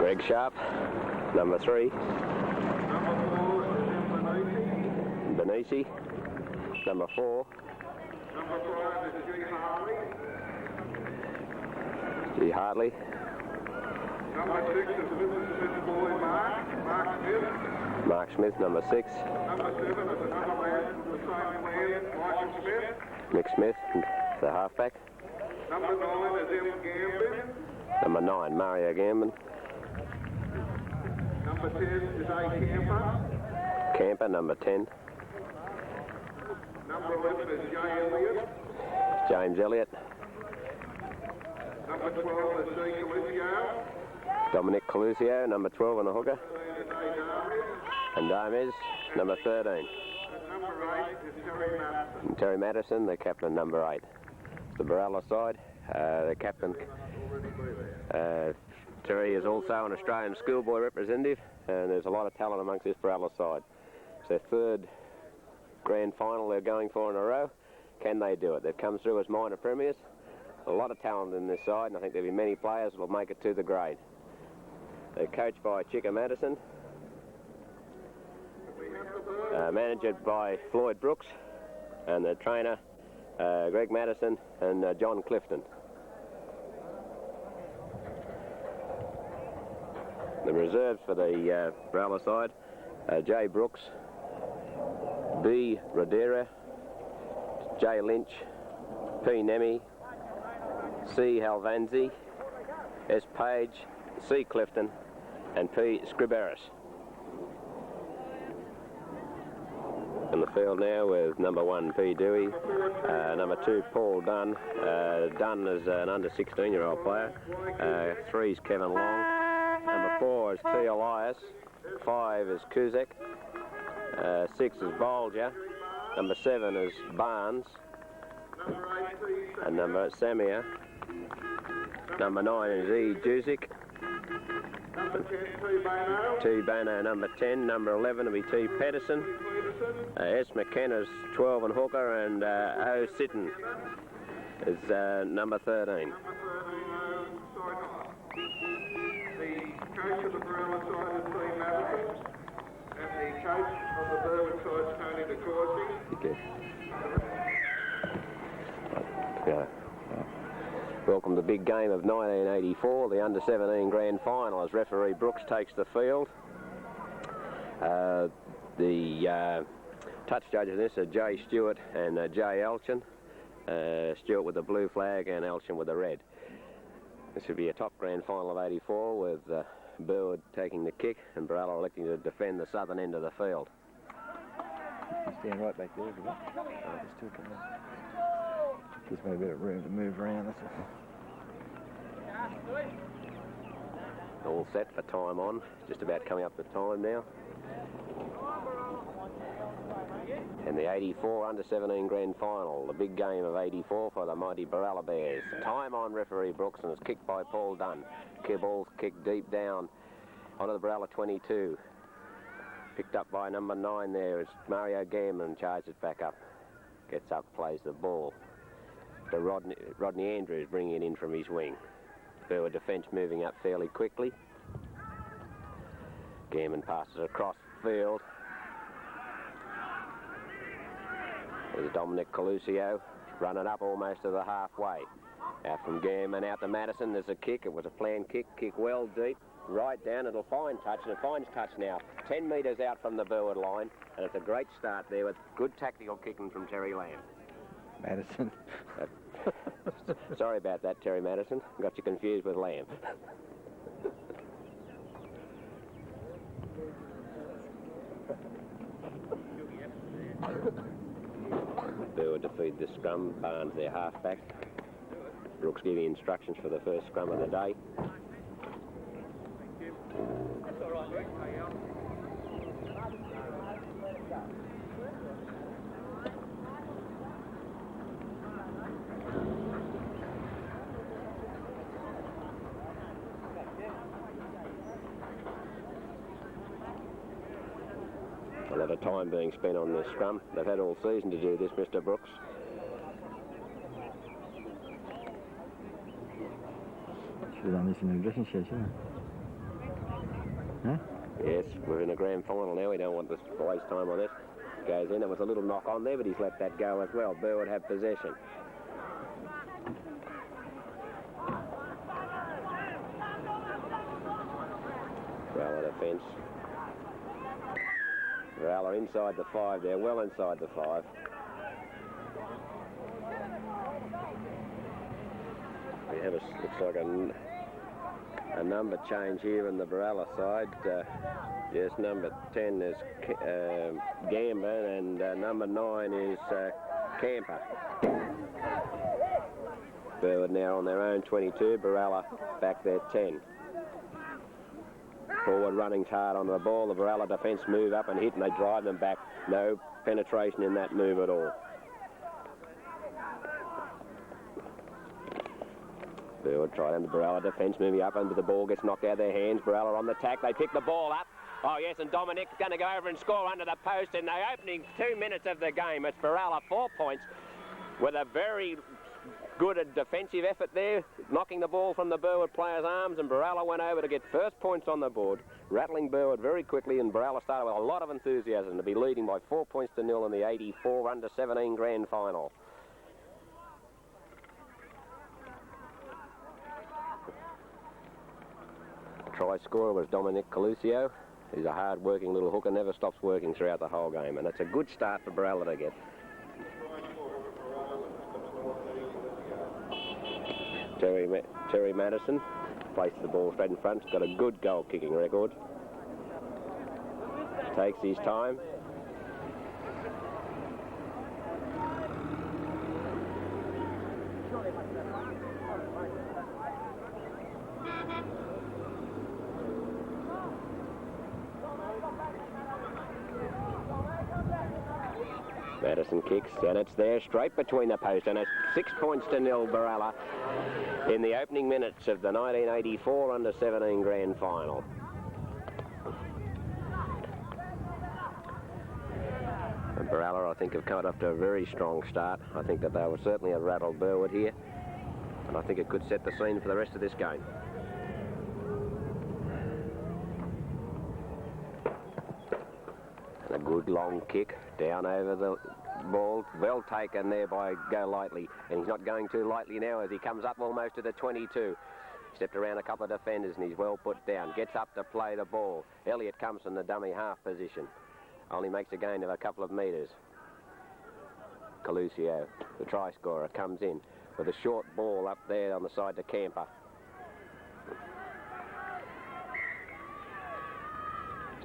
Greg Sharp, number 3. Benisi, number 4. Number 5 is G. Hartley. Number 6 is Smith's boy Mark Smith. Mark Smith, number 6. Number 7 is another lad from the same land, Michael Smith. Mick Smith, the halfback. Number 9 is M. Gambin. Number 9, Mario Gambin. Number 10 is A. Camper. Camper, number 10. Number 11 is J. Elliott. James Elliott. Number 12 is D. Colisio. Dominic Colusio, number 12 on the hooker. And Dames, number 13. And number 8 is Terry Madison. And Terry Madison, the captain, number 8. The Berala side, the captain, Terry is also an Australian schoolboy representative, and there's a lot of talent amongst this Berala side. It's their 3rd grand final they're going for in a row. Can they do it? They've come through as minor premiers. A lot of talent in this side, and I think there'll be many players that will make it to the grade. They're coached by Chicka Madison, managed by Floyd Brooks, and the trainer Greg Madison and John Clifton. The reserves for the Berala side, J. Brooks, B. Rodera, J. Lynch, P. Nemi, C. Halvanzi, S. Page, C. Clifton, and P. Scriberis. In the field now with number 1, P. Dewey, number 2, Paul Dunn. Dunn is an under 16-year-old player. 3 is Kevin Long. Number 4 is T. Elias. 5 is Kuzek. 6 is Bolger. Number 7 is Barnes. And number Samia. Number 9 is E. Juzik. Number 10, T. Bano. T. Bano, number 10. Number 11 will be T. Pedersen. S. McKenna's 12 and hooker, and O. Sitten is number 13. Number 13, the coach of the Berala side is T. Madison, and the coach of the Burwood side is Tony DeCourcy. Okay. Yeah. Welcome to the big game of 1984, the under-17 grand final, as referee Brooks takes the field. The touch judges in this are Jay Stewart and Jay Elchin. Stewart with the blue flag and Elchin with the red. This would be a top grand final of 84 with Burwood taking the kick and Berala electing to defend the southern end of the field. You stand right back there, just took it. Gives me a bit of room to move around, that's all. All set for time on, just about coming up to time now. And the 84 under-17 grand final, the big game of 84 for the mighty Berala Bears. Time on, referee Brooks, and it's kicked by Paul Dunn. Ball's kicked deep down onto the Berala 22. Picked up by number 9 there is Mario Gambin, charges it back up. Gets up, plays the ball to Rodney Andrews, bringing it in from his wing. Burwood defence moving up fairly quickly. Gambin passes across the field. There's Dominic Colusio running up almost to the halfway. Out from Gambin, out to Madison. There's a kick. It was a planned kick. Kick well deep. Right down. It'll find touch, and it finds touch now. 10 metres out from the Burwood line. And it's a great start there with good tactical kicking from Terry Lamb. Madison. Sorry about that, Terry Madison. Got you confused with Lamb. Burwood to feed the scrum. Barnes their halfback. Brooks giving instructions for the first scrum of the day. A lot of time being spent on this scrum. They've had all season to do this, Mr. Brooks. Should have done this in the dressing shed, shouldn't Yes, we're in a grand final now. We don't want to waste time on this. Goes in. There was a little knock on there, but he's let that go as well. Burwood have possession. Berala defence. Berala inside the 5 there, well inside the 5. We have looks like a number change here on the Berala side. Yes, number 10 is Gamba and number 9 is Camper. Burwood now on their own 22, Berala back there 10. Forward running's hard on the ball. The Berala defence move up and hit and they drive them back. No penetration in that move at all. Burwood tried under Berala defence, moving up under the ball, gets knocked out of their hands. Berala on the tack, they pick the ball up. Oh yes, and Dominic's going to go over and score under the post in the opening 2 minutes of the game. It's Berala 4 points with a very good defensive effort there, knocking the ball from the Burwood player's arms, and Berala went over to get first points on the board, rattling Burwood very quickly, and Berala started with a lot of enthusiasm to be leading by 4 points to 0 in the 84 under-17 grand final. Try scorer was Dominic Coluccio. He's a hard-working little hooker, never stops working throughout the whole game, and it's a good start for Berala to get. Terry Madison places the ball straight in front. He's got a good goal-kicking record. Takes his time. Madison kicks, and it's there straight between the posts, and it's 6 points to 0 Berala in the opening minutes of the 1984 under-17 grand final. And Berala, I think, have come up to a very strong start. I think that they will certainly have rattled Burwood here, and I think it could set the scene for the rest of this game. And a good long kick down over the ball, well taken there by Go Lightly, and he's not going too lightly now as he comes up almost to the 22. Stepped around a couple of defenders and he's well put down, gets up to play the ball. Elliott comes from the dummy half position, only makes a gain of a couple of metres. Coluccio, the try scorer, comes in with a short ball up there on the side to Camper.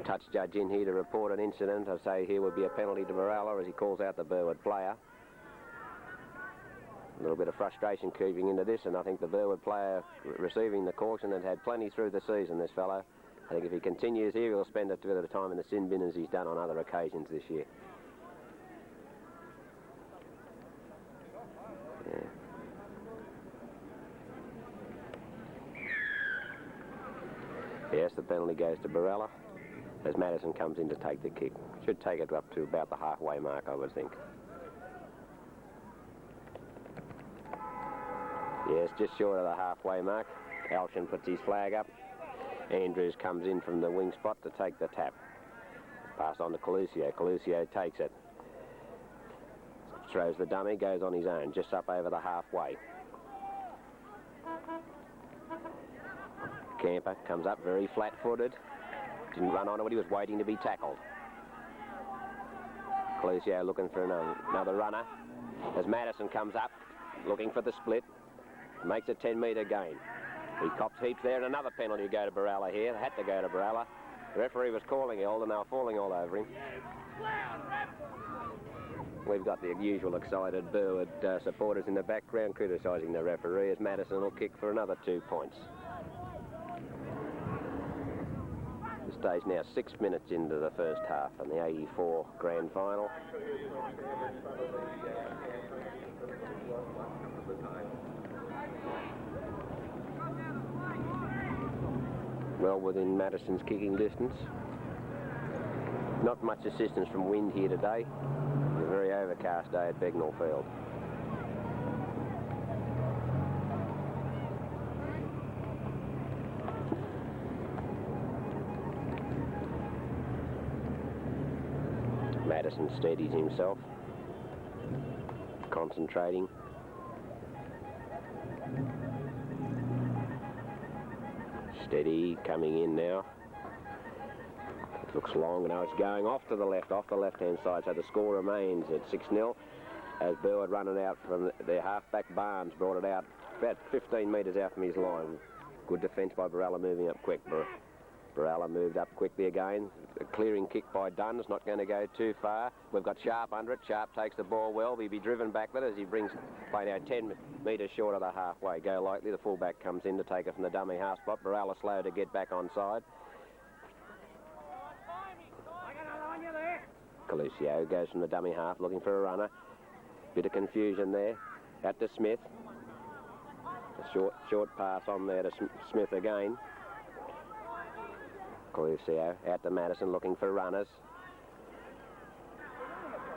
Touch judge in here to report an incident. I say here would be a penalty to Berala as he calls out the Burwood player. A little bit of frustration creeping into this, and I think the Burwood player receiving the caution has had plenty through the season, this fellow. I think if he continues here, he'll spend a bit of time in the sin bin as he's done on other occasions this year. Yeah. Yes, the penalty goes to Berala as Madison comes in to take the kick. Should take it up to about the halfway mark, I would think. Yes, just short of the halfway mark. Alshin puts his flag up. Andrews comes in from the wing spot to take the tap. Pass on to Coluccio. Coluccio takes it. Throws the dummy, goes on his own, just up over the halfway. Camper comes up very flat-footed. Didn't run onto it, he was waiting to be tackled. Coluccio looking for another runner. As Madison comes up, looking for the split. Makes a 10-metre gain. He cops heaps there, and another penalty to go to Berala here. Had to go to Berala. The referee was calling held, and they were falling all over him. We've got the usual excited Burwood supporters in the background criticising the referee as Madison will kick for another 2 points. The stage now 6 minutes into the first half in the 84 grand final. Well within Madison's kicking distance. Not much assistance from wind here today. A very overcast day at Begnall Field. Madison steadies himself, concentrating. Steady, coming in now. It looks long, now it's going off to the left-hand side, so the score remains at 6-0 as Burwood running out from their half-back. Barnes brought it out about 15 metres out from his line. Good defence by Berala, moving up quick. Berala moved up quickly again. A clearing kick by Dunn. It's not going to go too far. We've got Sharp under it. Sharp takes the ball well. He'll be driven back with it as he brings play now 10 metres short of the halfway. Go lightly. The fullback comes in to take it from the dummy half spot. Berala slow to get back on side. Coluccio goes from the dummy half looking for a runner. Bit of confusion there. Out to Smith. A short pass on there to Smith again. Coluccio out to Madison looking for runners.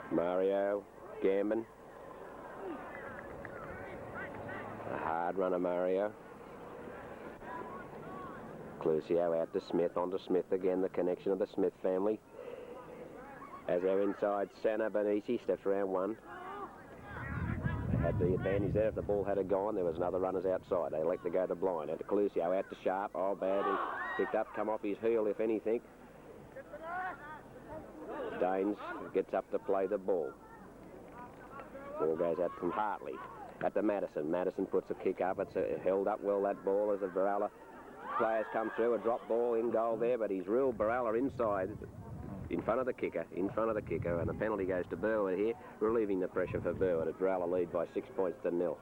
Mario, Gambin. A hard runner, Mario. Coluccio out to Smith, on to Smith again, the connection of the Smith family. As they're inside, Sana Benisi steps around one. They had the advantage there. If the ball had gone, there was another runners outside. They elect to go to blind. Out to Coluccio, out to Sharp. Oh, bad. He picked up, come off his heel, if anything. Daines gets up to play the ball. Ball goes out from Hartley. At the Madison. Madison puts a kick up. It's held up well, that ball, as the Berala players come through. A drop ball in goal there, but he's ruled Berala inside. In front of the kicker, and the penalty goes to Burwood here, relieving the pressure for Burwood as Berala lead by 6 points to 0.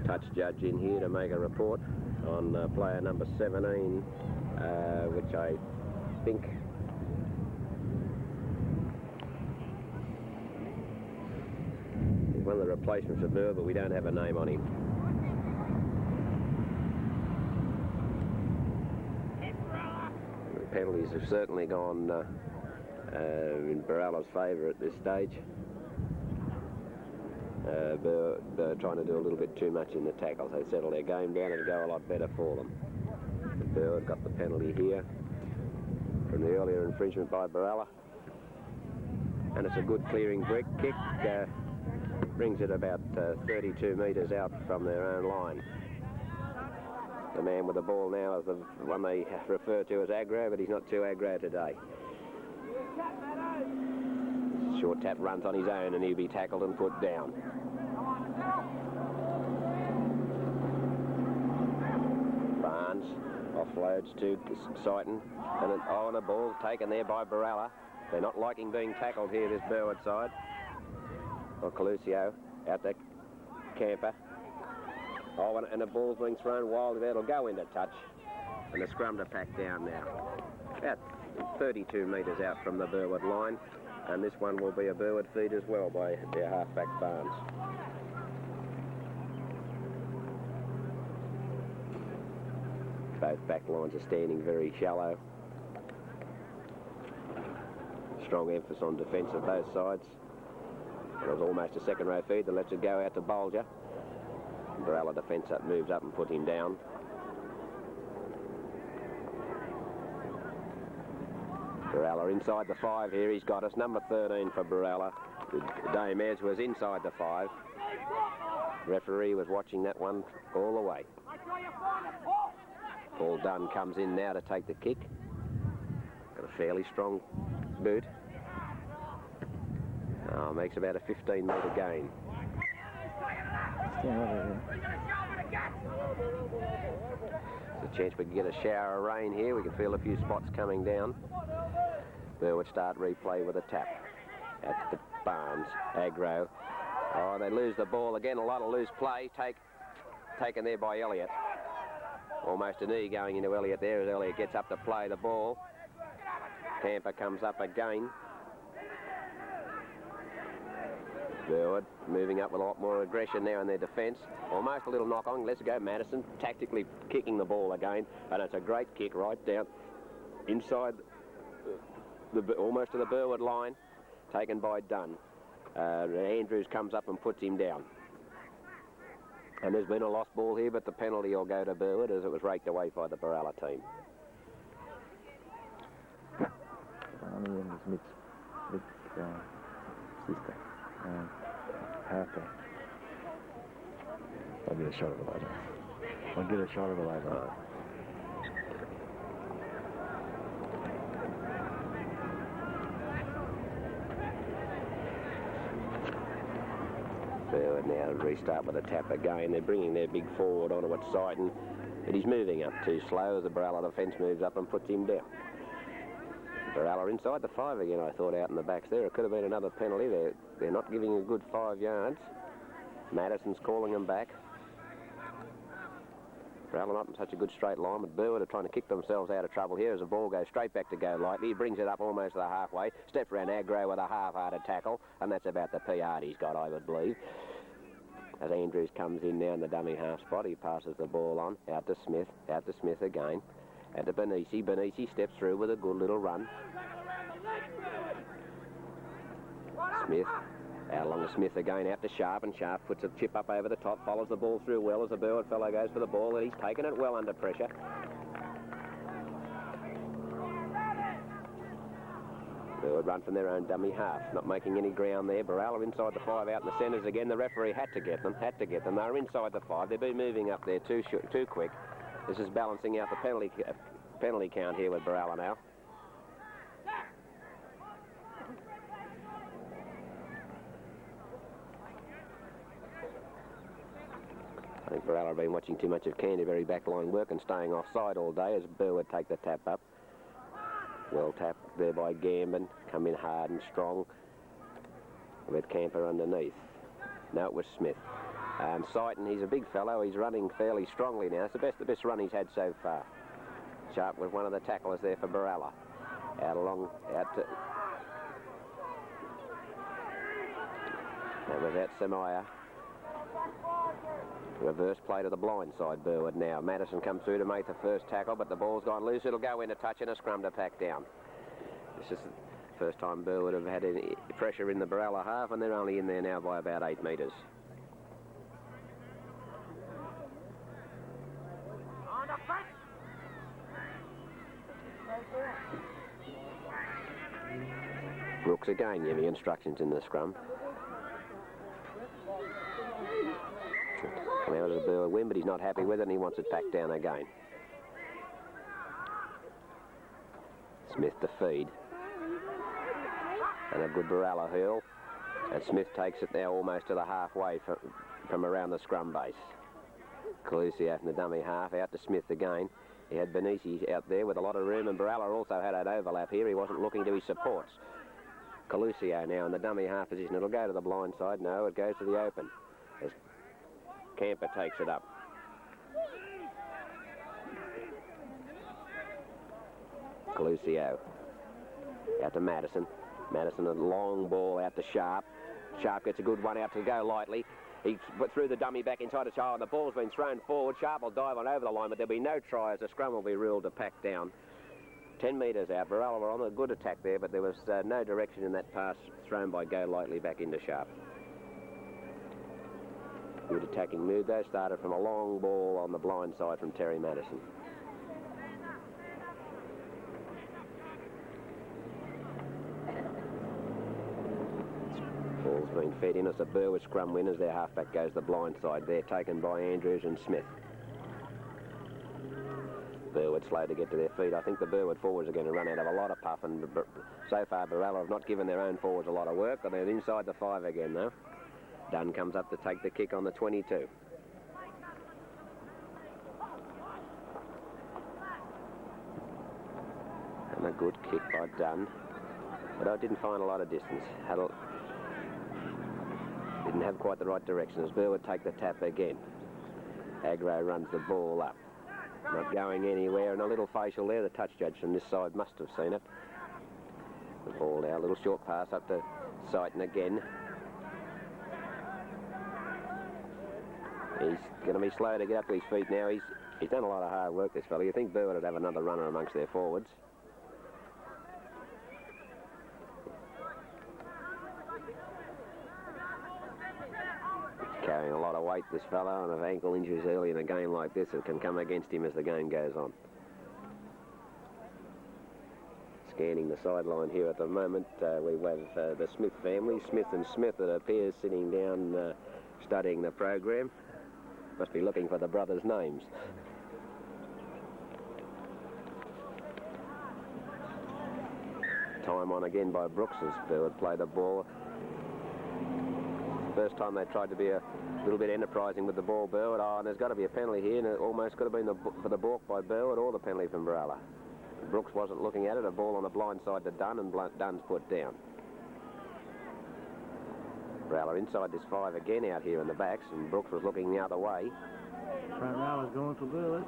Touch judge in here to make a report on player number 17, which I think is one of the replacements for Burwood, but we don't have a name on him. Penalties have certainly gone in Berala's favour at this stage. They're trying to do a little bit too much in the tackles. They settle their game down and go a lot better for them. Burwood got the penalty here from the earlier infringement by Berala. And it's a good clearing brick kick. Brings it about 32 metres out from their own line. The man with the ball now is the one they refer to as aggro, but he's not too aggro today. Short tap runs on his own and he'll be tackled and put down. Barnes offloads to Sighton, and a ball taken there by Berala. They're not liking being tackled here, this Burwood side. Or Coluccio out to Camper. Oh, and the ball's being thrown wildly there. It'll go into touch. And the scrum to pack down now. About 32 metres out from the Burwood line. And this one will be a Burwood feed as well by their halfback Barnes. Both back lines are standing very shallow. Strong emphasis on defence of both sides. It was almost a second row feed that lets it go out to Bolger. Berala defence up, moves up and put him down. Berala inside the 5 here. He's got us. Number 13 for Berala. Damez was inside the 5. Referee was watching that one all the way. Paul Dunn comes in now to take the kick. Got a fairly strong boot. Makes about a 15-metre gain. There's a chance we can get a shower of rain here. We can feel a few spots coming down. Burwood start replay with a tap at the Barnes. Aggro. Oh, they lose the ball again. A lot of loose play taken there by Elliott. Almost a knee going into Elliott there as Elliott gets up to play the ball. Tampa comes up again. Burwood moving up with a lot more aggression now in their defence. Almost a little knock on. Let's go Madison. Tactically kicking the ball again. And it's a great kick right down inside almost to the Burwood line. Taken by Dunn. Andrews comes up and puts him down. And there's been a lost ball here, but the penalty will go to Burwood as it was raked away by the Berala team. Connie and his Mick's sister. Halfback. I'll get a shot of it later. I'll get a shot of it later. Burwood now to restart with a tap again. They're bringing their big forward onto its side, but he's moving up too slow as the Berala defence moves up and puts him down. Berala inside the 5 again, I thought, out in the backs there. It could have been another penalty. They're not giving a good 5 yards. Madison's calling them back. Berala not in such a good straight line, but Burwood are trying to kick themselves out of trouble here as the ball goes straight back to go lightly. He brings it up almost to the halfway, steps around Agro with a half-hearted tackle, and that's about the PR he's got, I would believe. As Andrews comes in now in the dummy half spot, he passes the ball on, out to Smith again, out to Benisi. Benisi steps through with a good little run. Smith, out along to Smith again, out to Sharp, and Sharp puts a chip up over the top, follows the ball through well as the Burwood fellow goes for the ball, and he's taken it well under pressure. Burwood run from their own dummy half, not making any ground there. Berala inside the 5 out in the centres again. The referee had to get them. They were inside the 5. They've been moving up there too quick. This is balancing out the penalty count here with Berala now. I think Berala have been watching too much of Canterbury backline work and staying offside all day as Burwood take the tap up. Well tapped there by Gambin, come in hard and strong with Camper underneath. No, it was Smith. Sighton, he's a big fellow, he's running fairly strongly now. It's the best run he's had so far. Sharp was one of the tacklers there for Berala. Out to... That was out Samaya. Reverse play to the blind side, Burwood now. Madison comes through to make the first tackle, but the ball's gone loose. It'll go into touch and a scrum to pack down. This is the first time Burwood have had any pressure in the Berala half, and they're only in there now by about 8 metres. Brooks again giving instructions in the scrum. Come out of the Burwood win, but he's not happy with it and he wants it back down again. Smith to feed. And a good Berala hurl. And Smith takes it now almost to the halfway from around the scrum base. Calusio from the dummy half, out to Smith again. He had Benisi out there with a lot of room, and Berala also had an overlap here. He wasn't looking to his supports. Calusio now in the dummy half position. It'll go to the blind side. No, it goes to the open. As Camper takes it up. Calusio out to Madison. Madison, a long ball out to Sharp. Sharp gets a good one out to go lightly. He put through the dummy back inside the child. The ball's been thrown forward. Sharp will dive on over the line, but there'll be no try as the scrum will be ruled to pack down. 10 metres out. Berala were on a good attack there, but there was no direction in that pass thrown by Go Lightly back into Sharp. Good attacking move though. Started from a long ball on the blind side from Terry Madison. Ball's been fed in as a Burwood scrum win as their halfback goes the blind side there, taken by Andrews and Smith. Burwood slow to get to their feet. I think the Burwood forwards are going to run out of a lot of puff, and so far Berala have not given their own forwards a lot of work, but they're inside the 5 again though. Dunn comes up to take the kick on the 22. And a good kick by Dunn, but I didn't find a lot of distance. Didn't have quite the right direction as Burwood take the tap again. Agro runs the ball up. Not going anywhere, and a little facial there. The touch judge from this side must have seen it. The ball now, a little short pass up to Sighton again. He's going to be slow to get up to his feet now. He's done a lot of hard work, this fellow. You think Burwood would have another runner amongst their forwards. Carrying a lot of weight, this fellow, and if ankle injuries early in a game like this, it can come against him as the game goes on. Scanning the sideline here at the moment, we have the Smith family, Smith and Smith, it appears, sitting down studying the program. Must be looking for the brothers' names. Time on again by Brooks as Burwood play the ball. First time they tried to be a little bit enterprising with the ball, Burwood. Oh, and there's got to be a penalty here, and it almost could have been for the balk by Burwood or the penalty from Berala. Brooks wasn't looking at it. A ball on the blind side to Dunn, and Dunn's put down. Berala inside this 5 again out here in the backs, and Brooks was looking the other way. Front row is going for Burwood.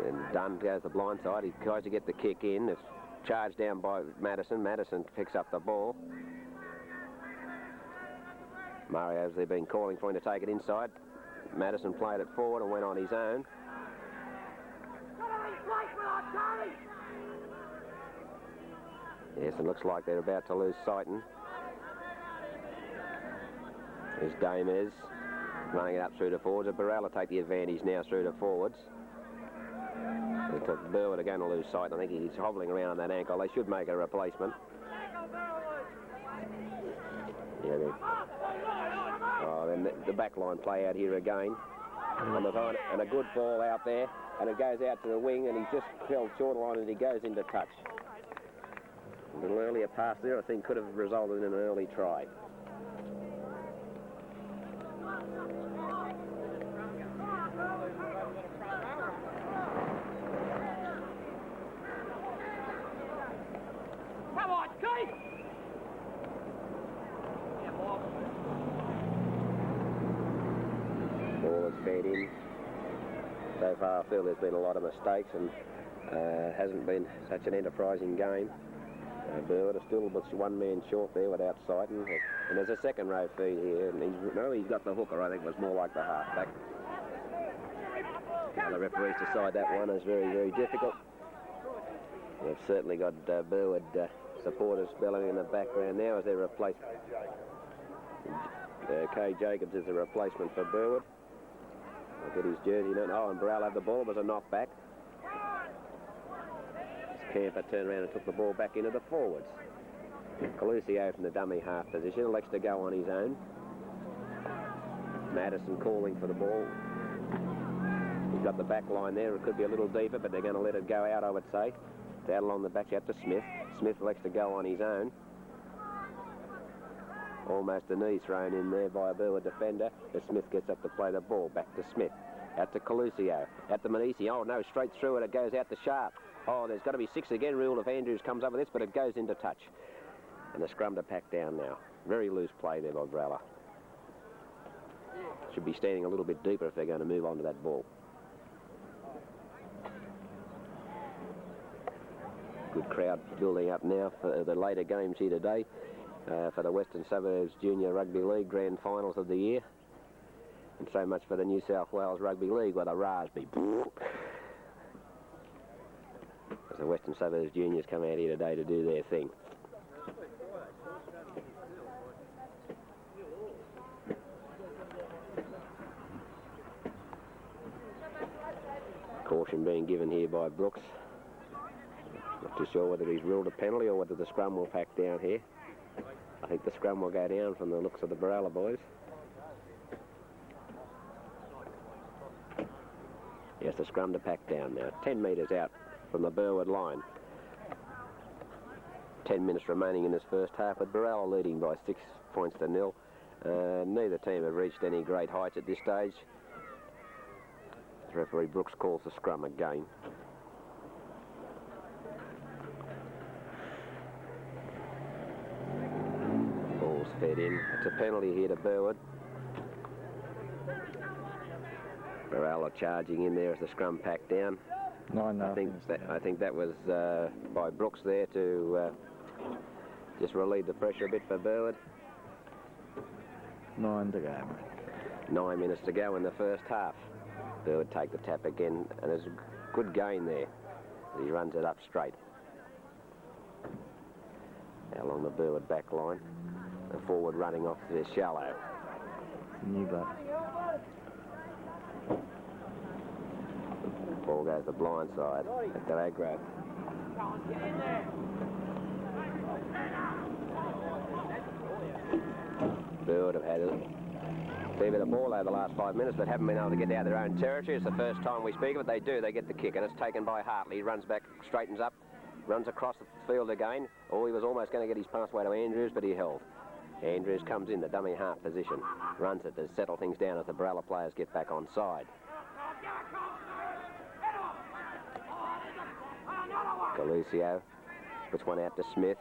And Dunn goes the blind side. He tries to get the kick in. It's charged down by Madison. Madison picks up the ball. Mario's there been calling for him to take it inside. Madison played it forward and went on his own. Yes, it looks like they're about to lose Sighton. There's Damez running it up through the forwards. Berala take the advantage now through the forwards. Burwood are going to lose Sighton. I think he's hobbling around that ankle. They should make a replacement. Yeah, then the back line play out here again. And a good ball out there. And it goes out to the wing, and he just fell short line, and he goes into touch. A little earlier pass there, I think, could have resulted in an early try. Come on, Keith! Ball is fed in. So far, I feel there's been a lot of mistakes, and hasn't been such an enterprising game. Burwood is still but one man short there without Sighton. And there's a second row feed here, and he's got the hooker. I think it was more like the halfback. Now the referees decide that one is very, very difficult. We've certainly got Burwood supporters bellowing in the background now as they replace. Kay Jacobs is a replacement for Burwood. Look at his jersey. Oh, and Berala had the ball. It was a knockback. Camper turned around and took the ball back into the forwards. Colusio from the dummy half position, elects to go on his own. Madison calling for the ball. He's got the back line there. It could be a little deeper, but they're going to let it go out, I would say. It's out along the back out to Smith. Smith elects to go on his own. Almost a knee thrown in there by a Burwood defender, but Smith gets up to play the ball. Back to Smith. Out to Colusio. Out to Medici. Oh, no, straight through it. It goes out to Sharp. Oh, there's got to be 6 again, rule if Andrews comes up with this, but it goes into touch. And the scrum to pack down now. Very loose play there by Berala. Should be standing a little bit deeper if they're going to move on to that ball. Good crowd building up now for the later games here today for the Western Suburbs Junior Rugby League Grand Finals of the year. And so much for the New South Wales Rugby League with a raspberry. As the Western Suburbs Juniors come out here today to do their thing. Caution being given here by Brooks. Not too sure whether he's ruled a penalty or whether the scrum will pack down here. I think the scrum will go down from the looks of the Berala boys. Yes, the scrum to pack down now. 10 metres out from the Burwood line. 10 minutes remaining in this first half, with Berala leading by 6 points to 0. Neither team have reached any great heights at this stage. Referee Brooks calls the scrum again. Ball's fed in. It's a penalty here to Burwood. Berala charging in there as the scrum packed down. I think that was by Brooks there to just relieve the pressure a bit for Burwood. 9 to go. 9 minutes to go in the first half. Burwood take the tap again, and there's a good gain there. He runs it up straight. Along the Burwood back line. The forward running off to shallow. New butt. Ball goes the blind side at the aggro. Burwood have had a fair bit of ball over the last 5 minutes, but haven't been able to get out of their own territory. It's the first time we speak of it. They do. They get the kick, and it's taken by Hartley. He runs back, straightens up, runs across the field again. Oh, he was almost going to get his pathway to Andrews, but he held. Andrews comes in the dummy half position, runs it to settle things down as the Berala players get back on side. Galucio puts one out to Smith.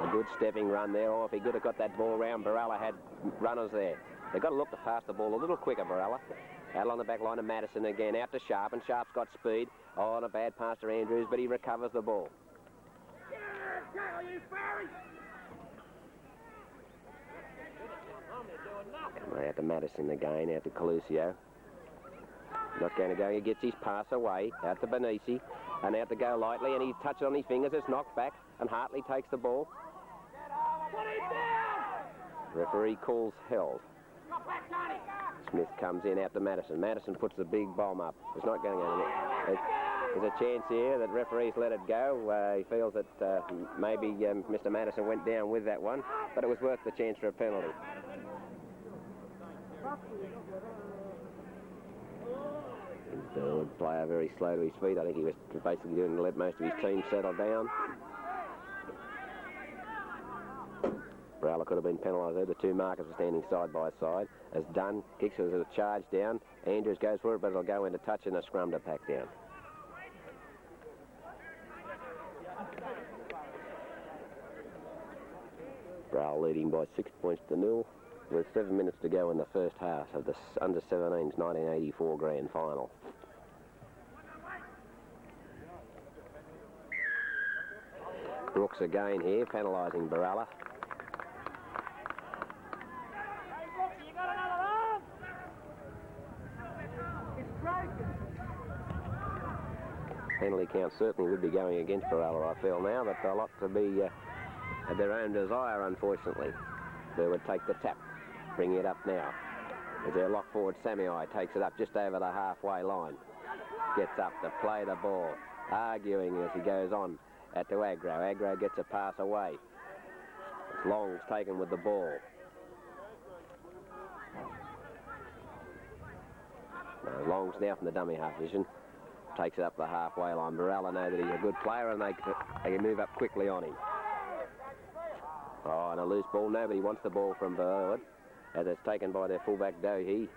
A good stepping run there. Oh, if he could have got that ball round, Berala had runners there. They've got to look to pass the ball a little quicker, Berala. Out along the back line of Madison again, out to Sharp, and Sharp's got speed. Oh, and a bad pass to Andrews, but he recovers the ball. Come out to Madison again, out to Galucio. Not going to go. He gets his pass away, out to Benisi, and out to go lightly, and he touches on his fingers. It's knocked back, and Hartley takes the ball. Referee calls held. Smith comes in out to Madison. Madison puts the big bomb up. It's not going anywhere. There's a chance here that referee's let it go. He feels that maybe Mr. Madison went down with that one, but it was worth the chance for a penalty. Burwood player very slow to his feet. I think he was basically doing to let most of his team settle down. Berala could have been penalised there. The two markers were standing side by side. As Dunn kicks it as a charge down. Andrews goes for it, but it'll go into touch and a scrum to pack down. Berala leading by 6 points to 0 with 7 minutes to go in the first half of the under-17's 1984 grand final. Brooks again here, penalising Berala. Penalty count certainly would be going against Berala, I feel now, but a lot to be at their own desire, unfortunately. They would take the tap, bring it up now. As their lock forward, Samiai takes it up just over the halfway line. Gets up to play the ball, arguing as he goes on at to Agro. Agro gets a pass away. Long's taken with the ball. Long's now from the dummy half position. Takes it up the halfway line. Berala know that he's a good player and they can move up quickly on him. Oh, and a loose ball. Nobody wants the ball from Burwood as it's taken by their fullback Dohe.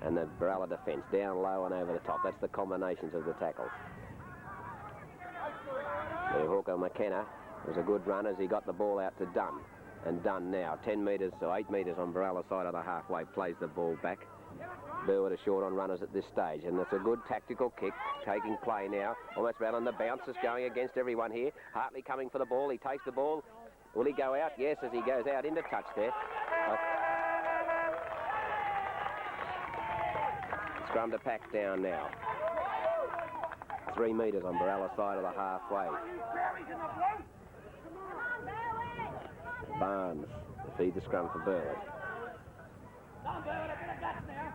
And the Berala defence down low and over the top. That's the combinations of the tackles. The hooker McKenna was a good run as he got the ball out to Dunn. And Dunn now 10 metres or 8 metres on Berala's side of the halfway plays the ball back. Burwood are short on runners at this stage, and it's a good tactical kick taking play now. Almost round on the bounce, is going against everyone here. Hartley coming for the ball. He takes the ball. Will he go out? Yes, as he goes out into touch there. Scrum to pack down now. 3 metres on Berala's side of the halfway. Barnes to feed the scrum for Burwood. Come on, Burwood, a bit of guts now.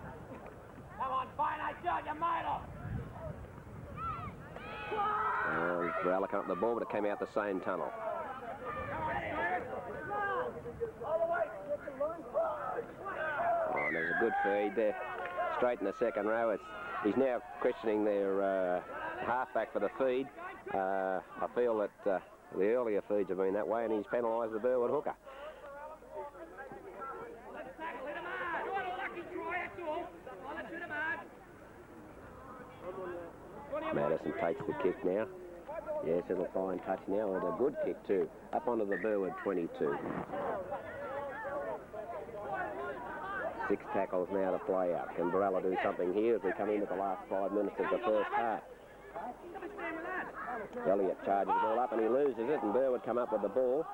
Come on, fine, I judge, you made off. Berala came up the ball, but it came out the same tunnel. Oh, and there's a good feed there. Straight in the second row. He's now questioning their halfback for the feed. I feel that the earlier feeds have been that way, and he's penalised the Burwood hooker. Madison takes the kick now. Yes, it'll find touch now, and a good kick too. Up onto the Burwood 22. 6 tackles now to play out. Can Berala do something here as we come into the last 5 minutes of the first half? Elliott charges the ball up and he loses it, and Burwood come up with the ball.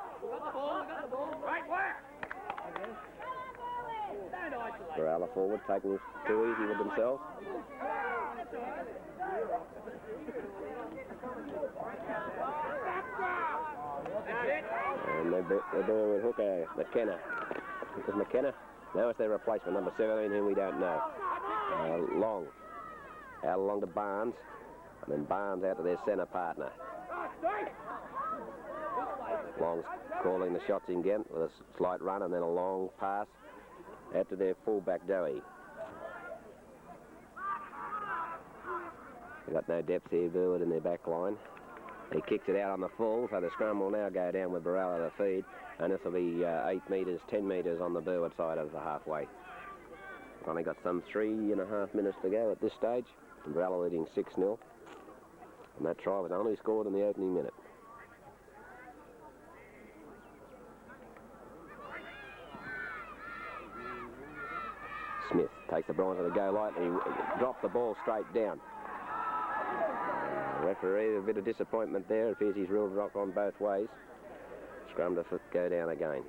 Berala forward, taking it too easy with themselves. And the Burwood hooker, McKenna. Is McKenna? Now it's their replacement, number 17, whom we don't know. Long. Out along to Barnes. And then Barnes out to their centre partner. Long's calling the shots again with a slight run and then a long pass out to their fullback Dowie. They've got no depth here, Burwood, in their back line. He kicks it out on the full, so the scrum will now go down with Berala to feed, and this will be 8 metres, 10 metres on the Burwood side of the halfway. Only got some 3.5 minutes to go at this stage, and Berala leading 6-0. And that try was only scored in the opening minute. Smith takes the bronze to go lightly, dropped the ball straight down. Referee, a bit of disappointment there. It appears he's ruled rock on both ways. Scrum to go down again.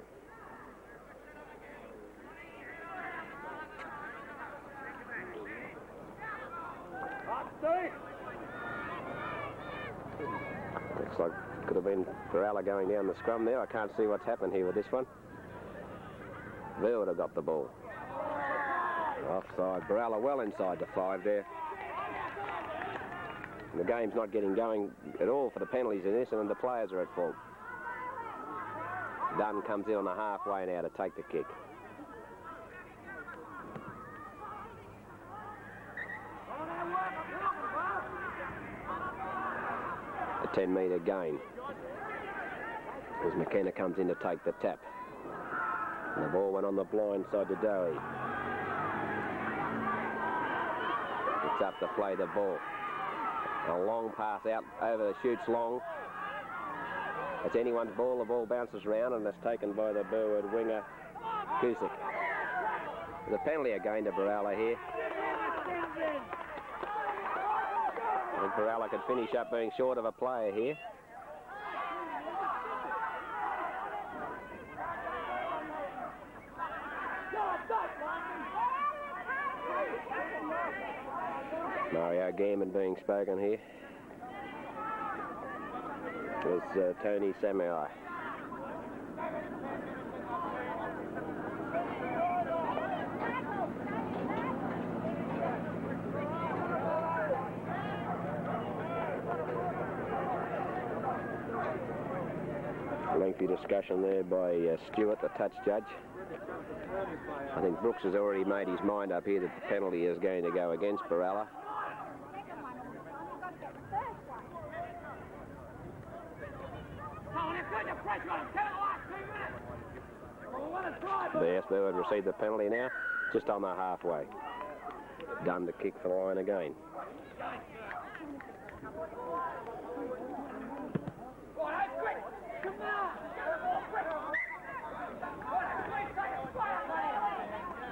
Looks like could have been Berala going down the scrum there. I can't see what's happened here with this one. Burwood have got the ball. Offside. Berala well inside the 5 there. The game's not getting going at all for the penalties in this, and the players are at fault. Dunn comes in on the halfway now to take the kick. A 10-metre gain as McKenna comes in to take the tap. And the ball went on the blind side to Dowie. It's up to play the ball. A long pass out over the shoots long. It's anyone's ball. The ball bounces around and it's taken by the Burwood winger, Cusick. There's a penalty again to Berala here. I think Berala could finish up being short of a player here. Mario Gammon being spoken here. There's Tony Samurai. Lengthy discussion there by Stewart, the touch judge. I think Brooks has already made his mind up here that the penalty is going to go against Berala. Yes, Burwood received the penalty now, just on the halfway. Done to kick for the line again.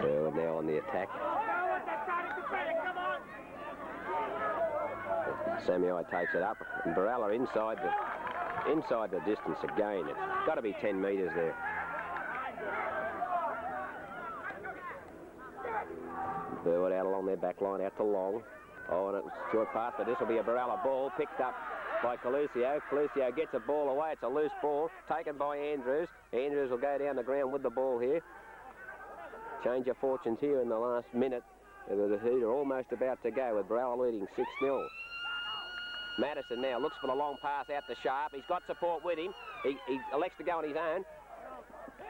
Burwood now on the attack. Samuel takes it up, and Berala inside the distance again. It's got to be 10 metres there. Burwood out along their back line, out to Long. Oh, and it's a short pass, but this will be a Berala ball picked up by Colusio. Colusio gets a ball away. It's a loose ball taken by Andrews. Andrews will go down the ground with the ball here. Change of fortunes here in the last minute. The Heat are almost about to go with Berala leading 6-0. Madison now looks for the long pass out to Sharp. He's got support with him. He elects to go on his own.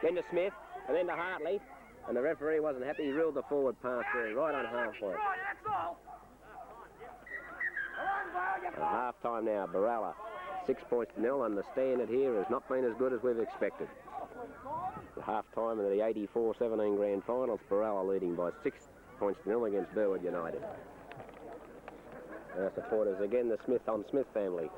Then to Smith, and then to Hartley. And the referee wasn't happy. He ruled the forward pass there, right on halfway. At half-time now, Berala 6-0, and the standard here has not been as good as we've expected. At half-time in the 84-17 grand finals, Berala leading by 6-0 against Burwood United. Our supporters again, the Smith family.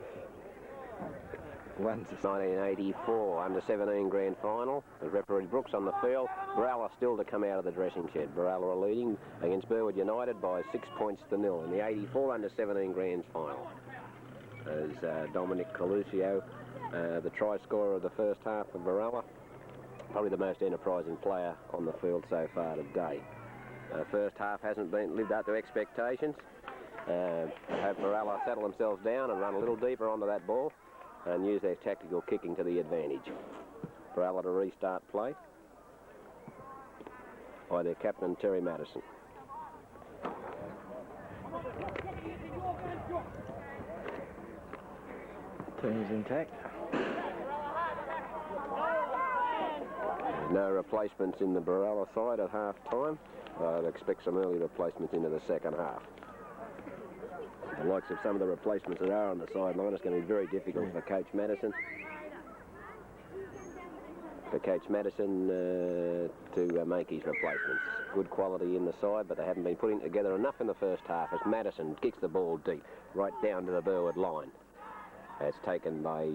1984 under-17 grand final. The referee Brooks on the field. Berala still to come out of the dressing shed. Berala are leading against Burwood United by 6-0 in the 84 under-17 grand final. As Dominic Colusio, the try scorer of the first half of Berala, probably the most enterprising player on the field so far today. First half hasn't been lived up to expectations. I hope Berala settle themselves down and run a little deeper onto that ball and use their tactical kicking to the advantage. Berala to restart play by their captain, Terry Madison. Team's intact. There's no replacements in the Berala side at half-time. I'd expect some early replacements into the second half. The likes of some of the replacements that are on the sideline, it's going to be very difficult for Coach Madison. To make his replacements. Good quality in the side, but they haven't been putting together enough in the first half as Madison kicks the ball deep, right down to the Burwood line. It's taken by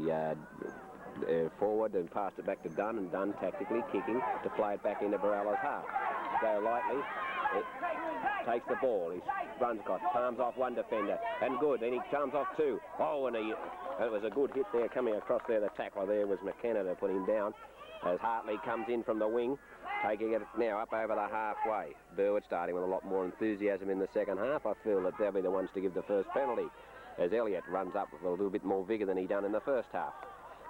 forward and passed it back to Dunn, and Dunn tactically kicking to play it back into Berala's half. Go lightly, it takes the ball, he runs across, palms off one defender, and good, then he palms off two. Oh, and it was a good hit there coming across there. The tackler there was McKenna to put him down. As Hartley comes in from the wing, taking it now up over the halfway. Burwood starting with a lot more enthusiasm in the second half. I feel that they'll be the ones to give the first penalty, as Elliott runs up with a little bit more vigour than he done in the first half.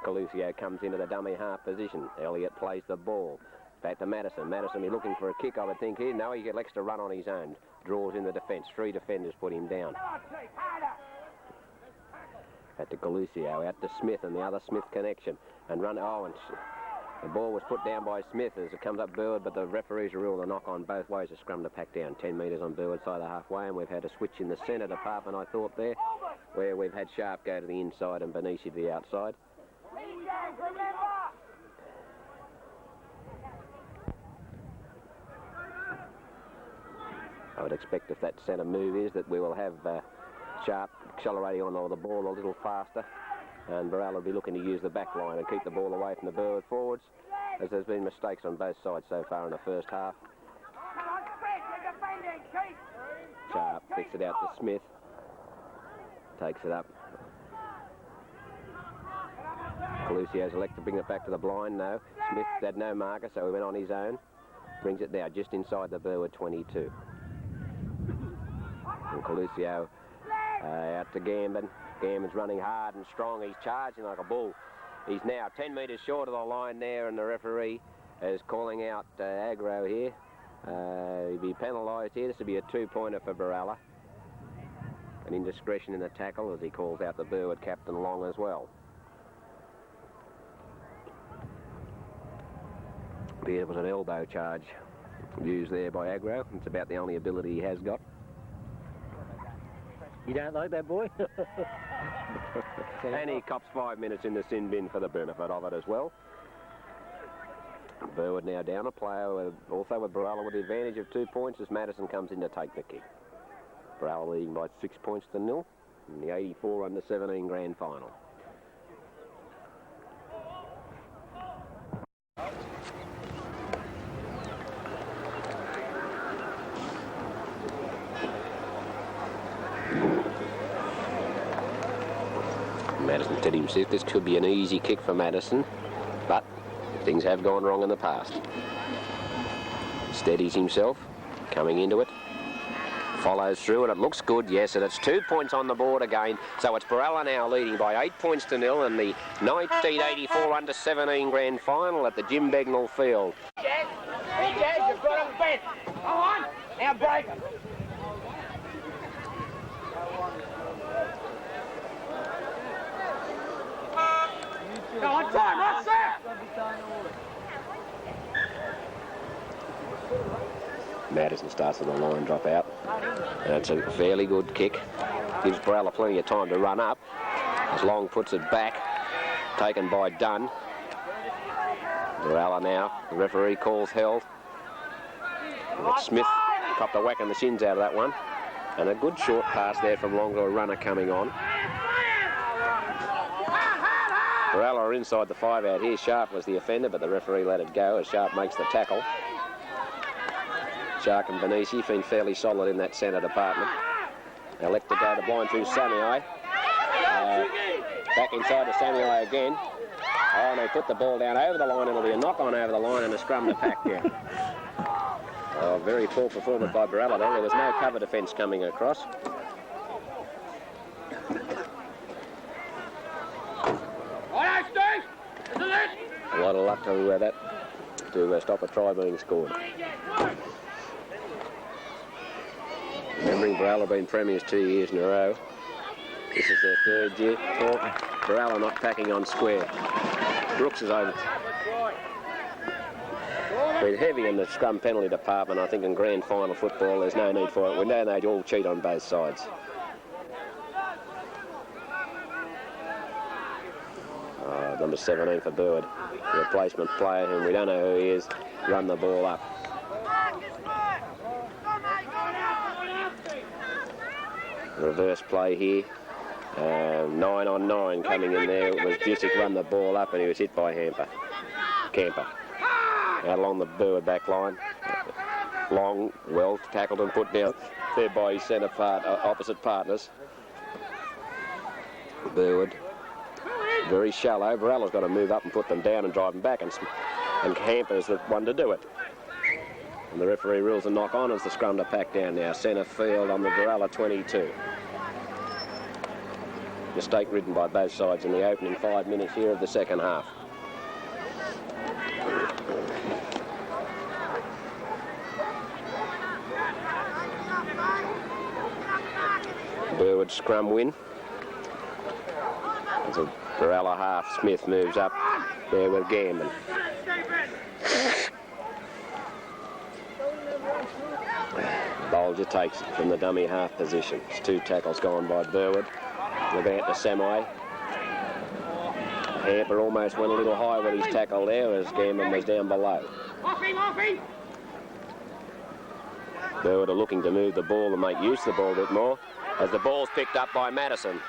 Coluccio comes into the dummy half position. Elliott plays the ball. Back to Madison. Madison be looking for a kick, I would think here. No, he gets to run on his own. Draws in the defence. 3 defenders put him down. Out to Coluccio, out to Smith and the other Smith connection. And run, and the ball was put down by Smith as it comes up Burwood, but the referees ruled a knock on both ways. A scrum to pack down 10 metres on Burwood side of the halfway, and we've had a switch in the centre department, I thought there, where we've had Sharp go to the inside and Benici to the outside. I would expect if that centre move is that we will have Sharp accelerating on the ball a little faster, and Berala will be looking to use the back line and keep the ball away from the Burwood forwards, as there's been mistakes on both sides so far in the first half. Sharp kicks it out to Smith, takes it up. Coluccio's elected to bring it back to the blind. No, Smith had no marker, so he went on his own. Brings it now just inside the Burwood 22. And Coluccio out to Gambin. Gambin's running hard and strong. He's charging like a bull. He's now 10 metres short of the line there, and the referee is calling out aggro here. He'll be penalised here. This will be a 2-pointer for Berala. An indiscretion in the tackle as he calls out the Burwood captain Long as well. It was an elbow charge used there by aggro. It's about the only ability he has got. You don't like that, boy? And he cops 5 minutes in the sin bin for the benefit of it as well. Burwood now down a player, also with Berala with the advantage of 2 points as Madison comes in to take the kick. Berala leading by 6 points to 0 in the 84 under 17 grand final. Madison said himself this could be an easy kick for Madison, but things have gone wrong in the past. Steadies himself, coming into it, follows through, and it looks good, yes, and it's 2 points on the board again. So it's Berala now leading by 8 points to 0 in the 1984 under 17 grand final at the Jim Begnall Field. Hey, Jazz, you've got them bent. Come on, now break them. Go on time, right there! Madison starts with a line drop out. And it's a fairly good kick. Gives Berala plenty of time to run up. As Long puts it back. Taken by Dunn. Berala now. The referee calls held. Smith copped a whack on the shins out of that one. And a good short pass there from Long to a runner coming on. Berala are inside the 5 out here. Sharp was the offender, but the referee let it go as Sharp makes the tackle. Shark and Benici been fairly solid in that centre department. They elect to go to blind through Samuel. Back inside to Samuel again. Oh, and they put the ball down over the line, and it'll be a knock on over the line and a scrum to pack down. Oh, very poor performance by Berala there. There was no cover defence coming across. A lot of luck to stop a try being scored. Remembering Berala have been premiers 2 years in a row. This is their third year. Berala not packing on square. Brooks is over. Been heavy in the scrum penalty department. I think in grand final football there's no need for it. We know they all cheat on both sides. Number 17 for Burwood. Replacement player whom we don't know who he is. Run the ball up. Reverse play here. 9 on 9 coming in there. It was Jusic run the ball up and he was hit by Camper. Out along the Burwood back line. Long, well tackled and put down there by his centre opposite partners. Burwood. Very shallow. Berala's got to move up and put them down and drive them back, and Camper's the one to do it. And the referee rules a knock on as the scrum to pack down now. Centre field on the Berala 22. Mistake ridden by both sides in the opening 5 minutes here of the second half. Burwood scrum win. As a Berala half, Smith moves up there with Gambin. Bolger takes it from the dummy half position. It's 2 tackles gone by Burwood. About the semi. Hamper almost went a little high with his tackle there as Gambin was down below. Burwood are looking to move the ball and make use of the ball a bit more as the ball's picked up by Madison.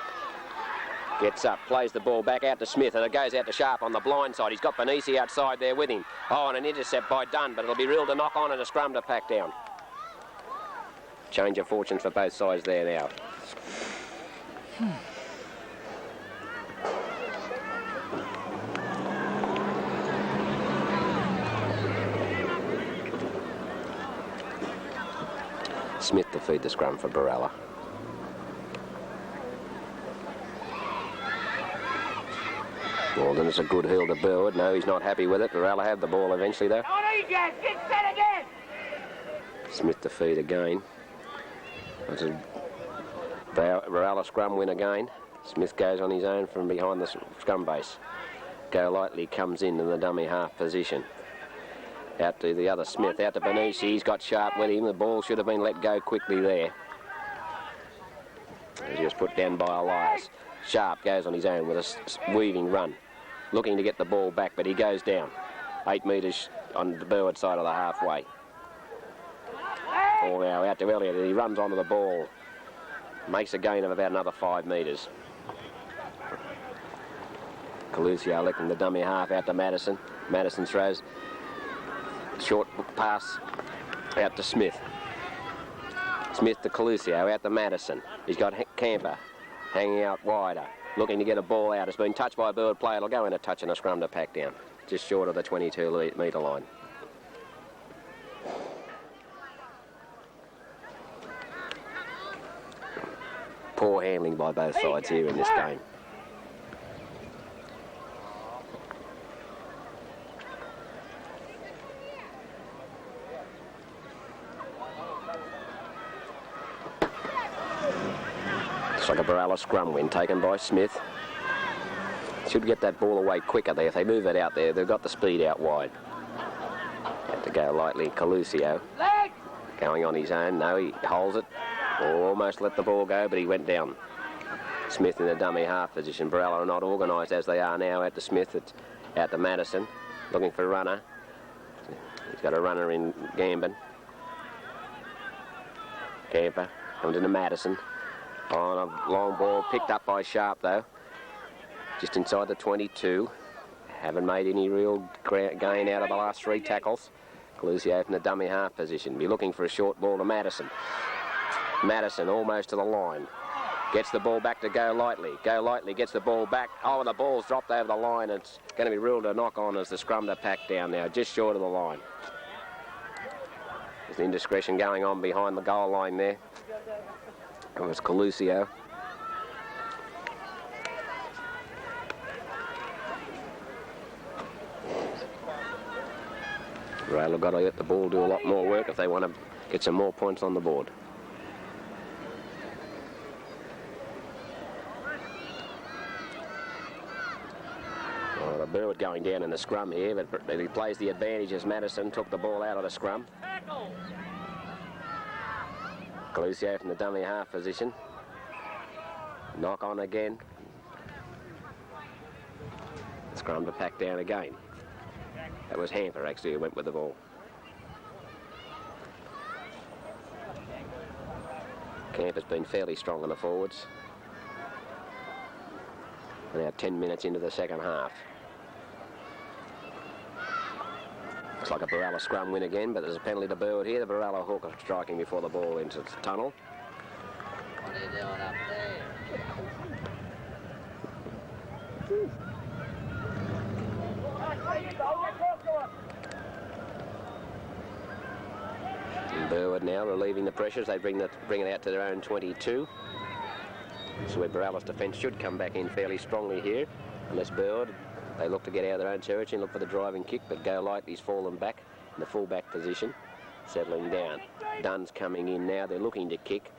Gets up, plays the ball back out to Smith, and it goes out to Sharp on the blind side. He's got Benisi outside there with him. Oh, and an intercept by Dunn, but it'll be real to knock on and a scrum to pack down. Change of fortunes for both sides there now. Smith to feed the scrum for Berala. Walden is a good heel to Burwood. No, he's not happy with it. Berala have the ball eventually, though. Smith to feed again. That's a Berala scrum win again. Smith goes on his own from behind the scrum base. Go Lightly comes in the dummy half position. Out to the other Smith, out to Benisi. He's got Sharp with him. The ball should have been let go quickly there. He was put down by Elias. Sharp goes on his own with a weaving run. Looking to get the ball back, but he goes down. 8 metres on the Burwood side of the halfway. Ball now out to Elliott. He runs onto the ball. Makes a gain of about another 5 metres. Coluccio licking the dummy half out to Madison. Madison throws. Short pass out to Smith. Smith to Coluccio, out to Madison. He's got Camper hanging out wider, looking to get a ball out. It's been touched by a Burwood player. It'll go in a touch and a scrum to pack down, just short of the 22-metre line. Poor handling by both sides here in this game. It's like a Berala scrum win taken by Smith. Should get that ball away quicker there. If they move it out there, they've got the speed out wide. Have to go lightly. Coluccio going on his own. No, he holds it. Almost let the ball go, but he went down. Smith in the dummy half position. Berala are not organised as they are now. Out to Smith, it's out to Madison, looking for a runner. He's got a runner in Gambin. Camper comes into Madison. On a long ball, picked up by Sharp though. Just inside the 22. Haven't made any real gain out of the last 3 tackles. Coluccio in the dummy half position. Be looking for a short ball to Madison. Madison almost to the line. Gets the ball back to Go Lightly. Go Lightly gets the ball back. Oh, and the ball's dropped over the line. It's going to be ruled a knock on as the scrum to pack down now, just short of the line. There's an indiscretion going on behind the goal line there. It was Coluccio. Rail have got to let the ball do a lot more work if they want to get some more points on the board. Burwood going down in the scrum here, but he plays the advantage as Madison took the ball out of the scrum. Coluccio from the dummy half position. Knock on again. Scrum to pack down again. That was Hamper actually who went with the ball. Camp has been fairly strong on the forwards. We're now 10 minutes into the second half. Looks like a Berala scrum win again, but there's a penalty to Burwood here. The Berala hooker striking before the ball into the tunnel. What are you doing up there? And Burwood now relieving the pressures. They bring it out to their own 22. So where Berala's defence should come back in fairly strongly here, unless Burwood, they look to get out of their own territory and look for the driving kick, but Go Lightly's fallen back in the full-back position, settling down. Dunn's coming in now. They're looking to kick.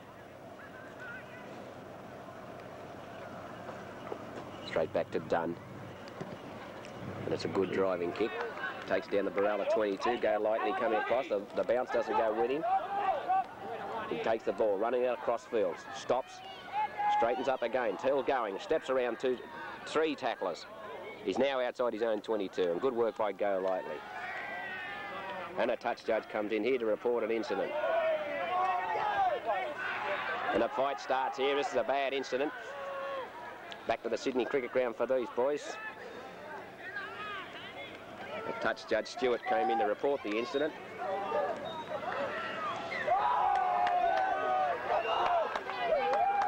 Straight back to Dunn. And it's a good driving kick. Takes down the Berala 22. Go Lightly coming across. The bounce doesn't go with him. He takes the ball, running out across fields. Stops. Straightens up again. Till going. Steps around three tacklers. He's now outside his own 22. And good work by Go Lightly. And a touch judge comes in here to report an incident. And a fight starts here. This is a bad incident. Back to the Sydney Cricket Ground for these boys. The touch judge Stewart came in to report the incident.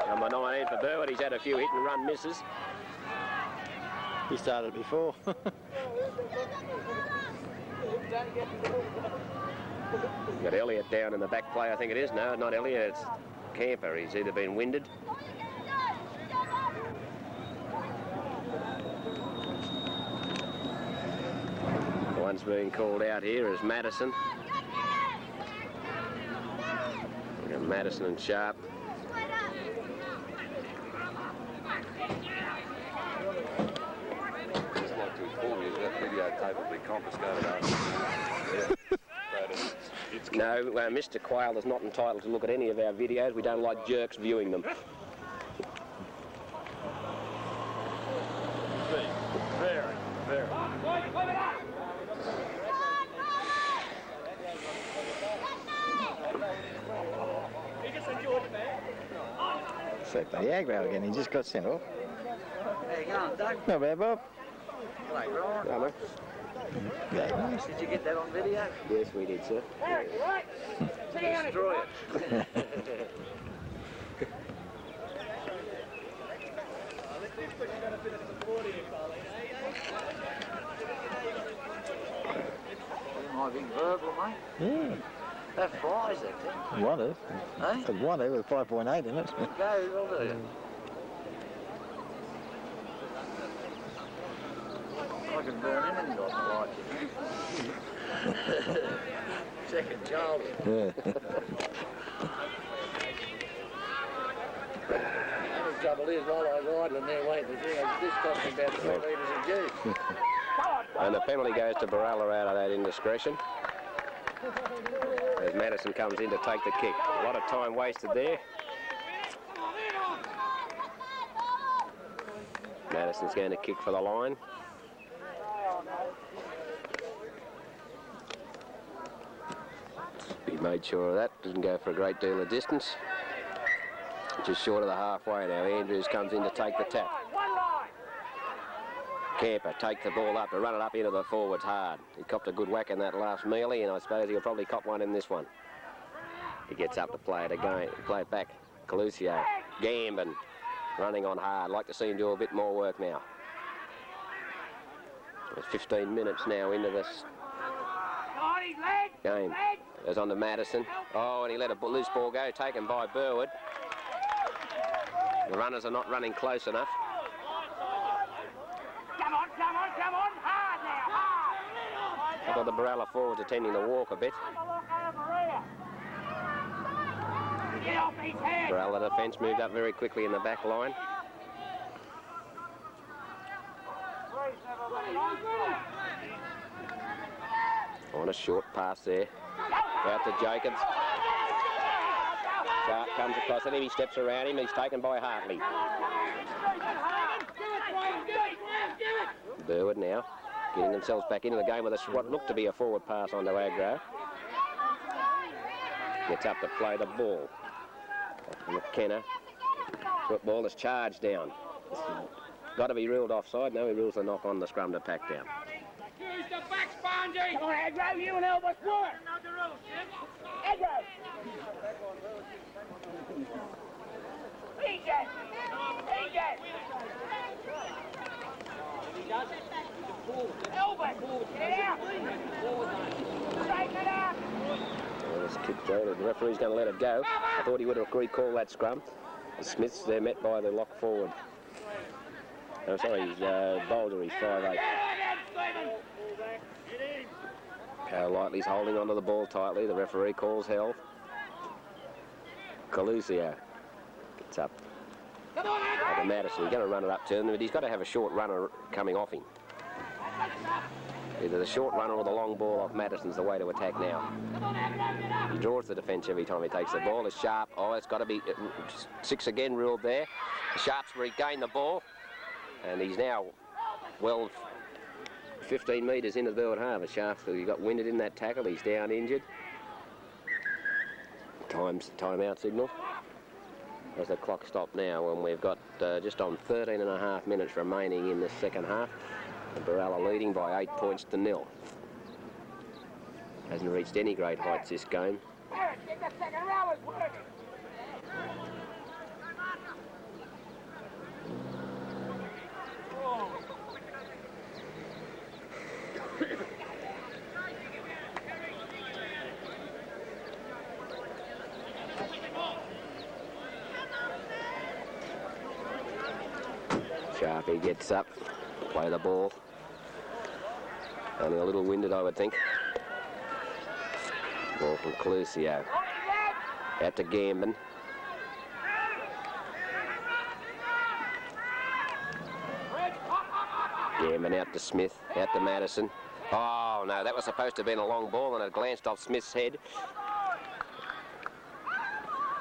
Number 19 for Burwood. He's had a few hit and run misses. He started before. Got Elliott down in the back play, I think it is. No, not Elliott, it's Camper. He's either been winded. The one's being called out here is Madison. We got Madison and Sharp. Just like to inform you that videotape will be confiscated after. No, Mr. Quayle is not entitled to look at any of our videos. We don't like jerks viewing them. Very. So the aggro again, he just got sent off. How you going, Doug? Not bad, Bob. Hello, Ron. No, mate. Yeah. Did you get that on video? Yes, we did, sir. Destroy it. My big verbal, mate. Yeah. That flies, that thing. One of. Eh? It's one with 5.8 in it. Go, I'll do you. I can burn anything off the light, you know. Second childhood. Yeah. The trouble is, while I was idling there waiting to see, this cost me about 3 litres of juice. And the penalty goes to Berala out of that indiscretion. As Madison comes in to take the kick. A lot of time wasted there. Madison's going to kick for the line. He made sure of that. Doesn't go for a great deal of distance. Just short of the halfway now. Andrews comes in to take the tap. Camper takes the ball up to run it up into the forwards hard. He copped a good whack in that last melee, and I suppose he'll probably cop one in this one. He gets up to play it again, play it back. Coluccio, Gambin, running on hard. Like to see him do a bit more work now. There's 15 minutes now into this game. Goes on to Madison. Oh, and he let a loose ball go, taken by Burwood. The runners are not running close enough. Come on, hard now, hard! I thought the Berala forwards attending the walk a bit. Get off his head! Berala defence moved up very quickly in the back line. On a short pass there. Out to Jacobs. Sharp comes across at him. He steps around him. He's taken by Hartley. Burwood now getting themselves back into the game with what looked to be a forward pass onto Agro. Gets up to play the ball. McKenna. Football is charged down. Got to be ruled offside. No, he rules the knock on the scrum to pack down. Use the back, Spongy! Come on, Agro, you and Elvis, work! Agro! EJ! EJ! Elvis, get it out! Straighten it out! Well, this kick throw, the referee's going to let it go. I thought he would have recalled that scrum. The Smiths, they're met by the lock forward. Oh, sorry, he's Boulder, he's 5'8". Lightly's holding onto the ball tightly. The referee calls held. Calusio gets up. To Madison, he's going to run it up to him, but he's got to have a short runner coming off him. Either the short runner or the long ball off Madison's the way to attack now. He draws the defence every time he takes the ball. It's Sharp. Oh, it's got to be 6 again ruled there. Sharp's regained the ball, and he's now well 15 metres into the Burwood half. Sharp, he got winded in that tackle. He's down injured. Timeout signal. As the clock stopped now, and we've got just on 13.5 minutes remaining in the second half. And Berala leading by 8 points to 0. Hasn't reached any great heights this game. Sharpie gets up, play the ball. Only a little winded, I would think. Ball from Calusio. Out to Gambin. Gambin out to Smith, out to Madison. Oh, no, that was supposed to have been a long ball and it glanced off Smith's head.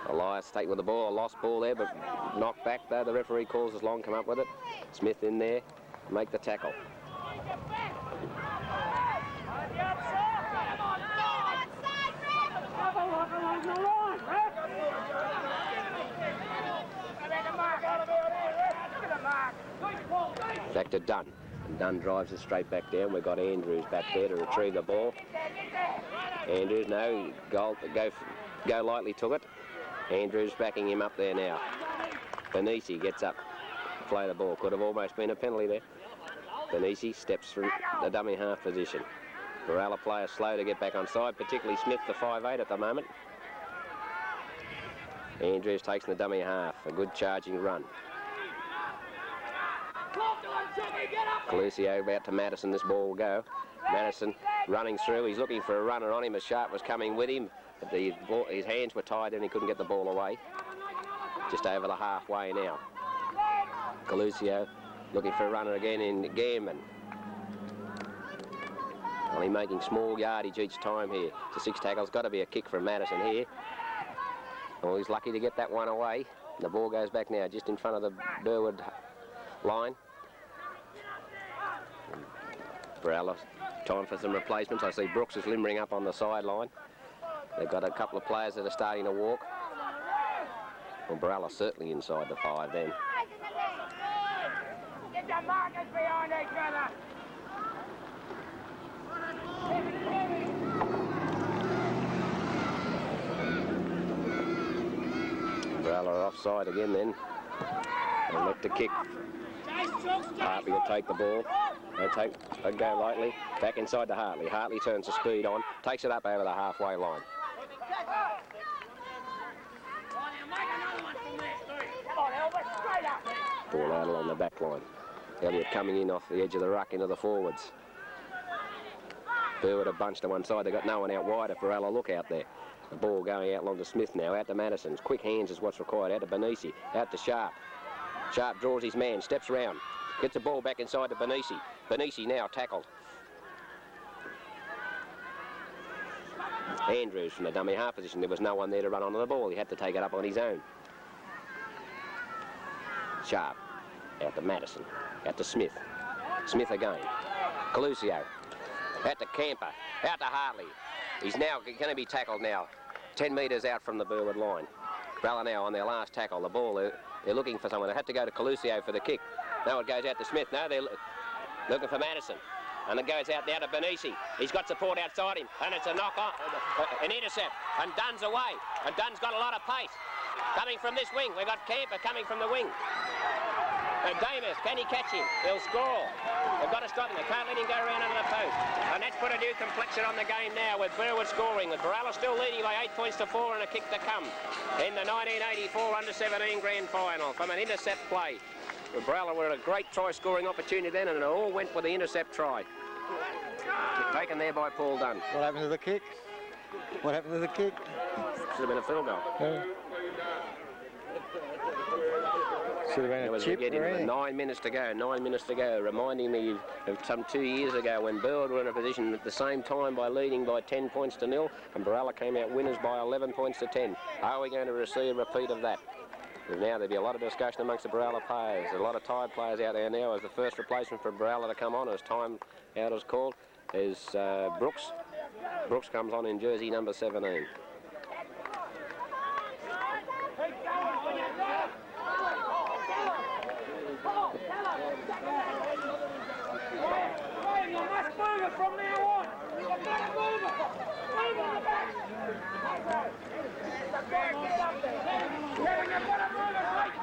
Elias take with the ball, a lost ball there, but knocked back though. The referee calls as long, come up with it. Smith in there, make the tackle. Back to Dunn. And Dunn drives it straight back down. We've got Andrews back there to retrieve the ball. Andrews, no, go lightly took it. Andrews backing him up there now. Benisi gets up, play the ball. Could have almost been a penalty there. Benisi steps from the dummy half position. Berala player slow to get back on side, particularly Smith, the 5'8" at the moment. Andrews takes the dummy half, a good charging run. Calusio about to Madison, this ball will go. Madison running through, he's looking for a runner on him as Sharp was coming with him. But his hands were tied and he couldn't get the ball away. Just over the halfway now. Calusio looking for a runner again in Gambin. Only making small yardage each time here. So 6 tackles, got to be a kick from Madison here. Well, he's lucky to get that one away. The ball goes back now just in front of the Burwood line. Berala, time for some replacements. I see Brooks is limbering up on the sideline. They've got a couple of players that are starting to walk. Well, Berala certainly inside the 5 then. Get the markers behind each other. Berala offside again then. And left to kick. Hartley will take the ball. They'll go lightly. Back inside to Hartley. Hartley turns the speed on. Takes it up over the halfway line. Ball out along the back line. Elliott coming in off the edge of the ruck into the forwards. Burwood a bunch to one side. They've got no one out wide if Berala look out there. The ball going out along to Smith now. Out to Madison's. Quick hands is what's required. Out to Benisi. Out to Sharp. Sharp draws his man. Steps round. Gets the ball back inside to Benisi. Benisi now tackled. Andrews from the dummy half position. There was no one there to run onto the ball. He had to take it up on his own. Sharp. Out to Madison. Out to Smith. Smith again. Colusio. Out to Camper. Out to Hartley. He's now going to be tackled now. 10 metres out from the Burwood line. Berala now on their last tackle. The ball, they're looking for someone. They had to go to Colusio for the kick. Now it goes out to Smith. No, they're looking for Madison. And it goes out now to Benisi. He's got support outside him. And it's a knock on, an intercept. And Dunn's away. And Dunn's got a lot of pace. Coming from this wing. We've got Camper coming from the wing. And Davis, can he catch him? He'll score. They've got to stop him. They can't let him go around under the post. And that's put a new complexion on the game now with Burwood scoring. With Berala still leading by 8 points to 4 and a kick to come in the 1984 Under-17 Grand Final from an intercept play. Berala were a great try-scoring opportunity then, and it all went with the intercept try. Taken there by Paul Dunn. What happened to the kick? What happened to the kick? Should have been a field goal. Yeah. Should have been It a was chip getting or anything. 9 minutes to go, 9 minutes to go, reminding me of some 2 years ago when Burwood were in a position at the same time by leading by 10 points to 0, and Berala came out winners by 11 points to 10. Are we going to receive a repeat of that? Because now there'll be a lot of discussion amongst the Berala players. A lot of tired players out there now as the first replacement for Berala to come on as time out is called is Brooks. Brooks comes on in jersey number 17. You must move it from now on. You've got to move it. Move on the back. You've got to move it right.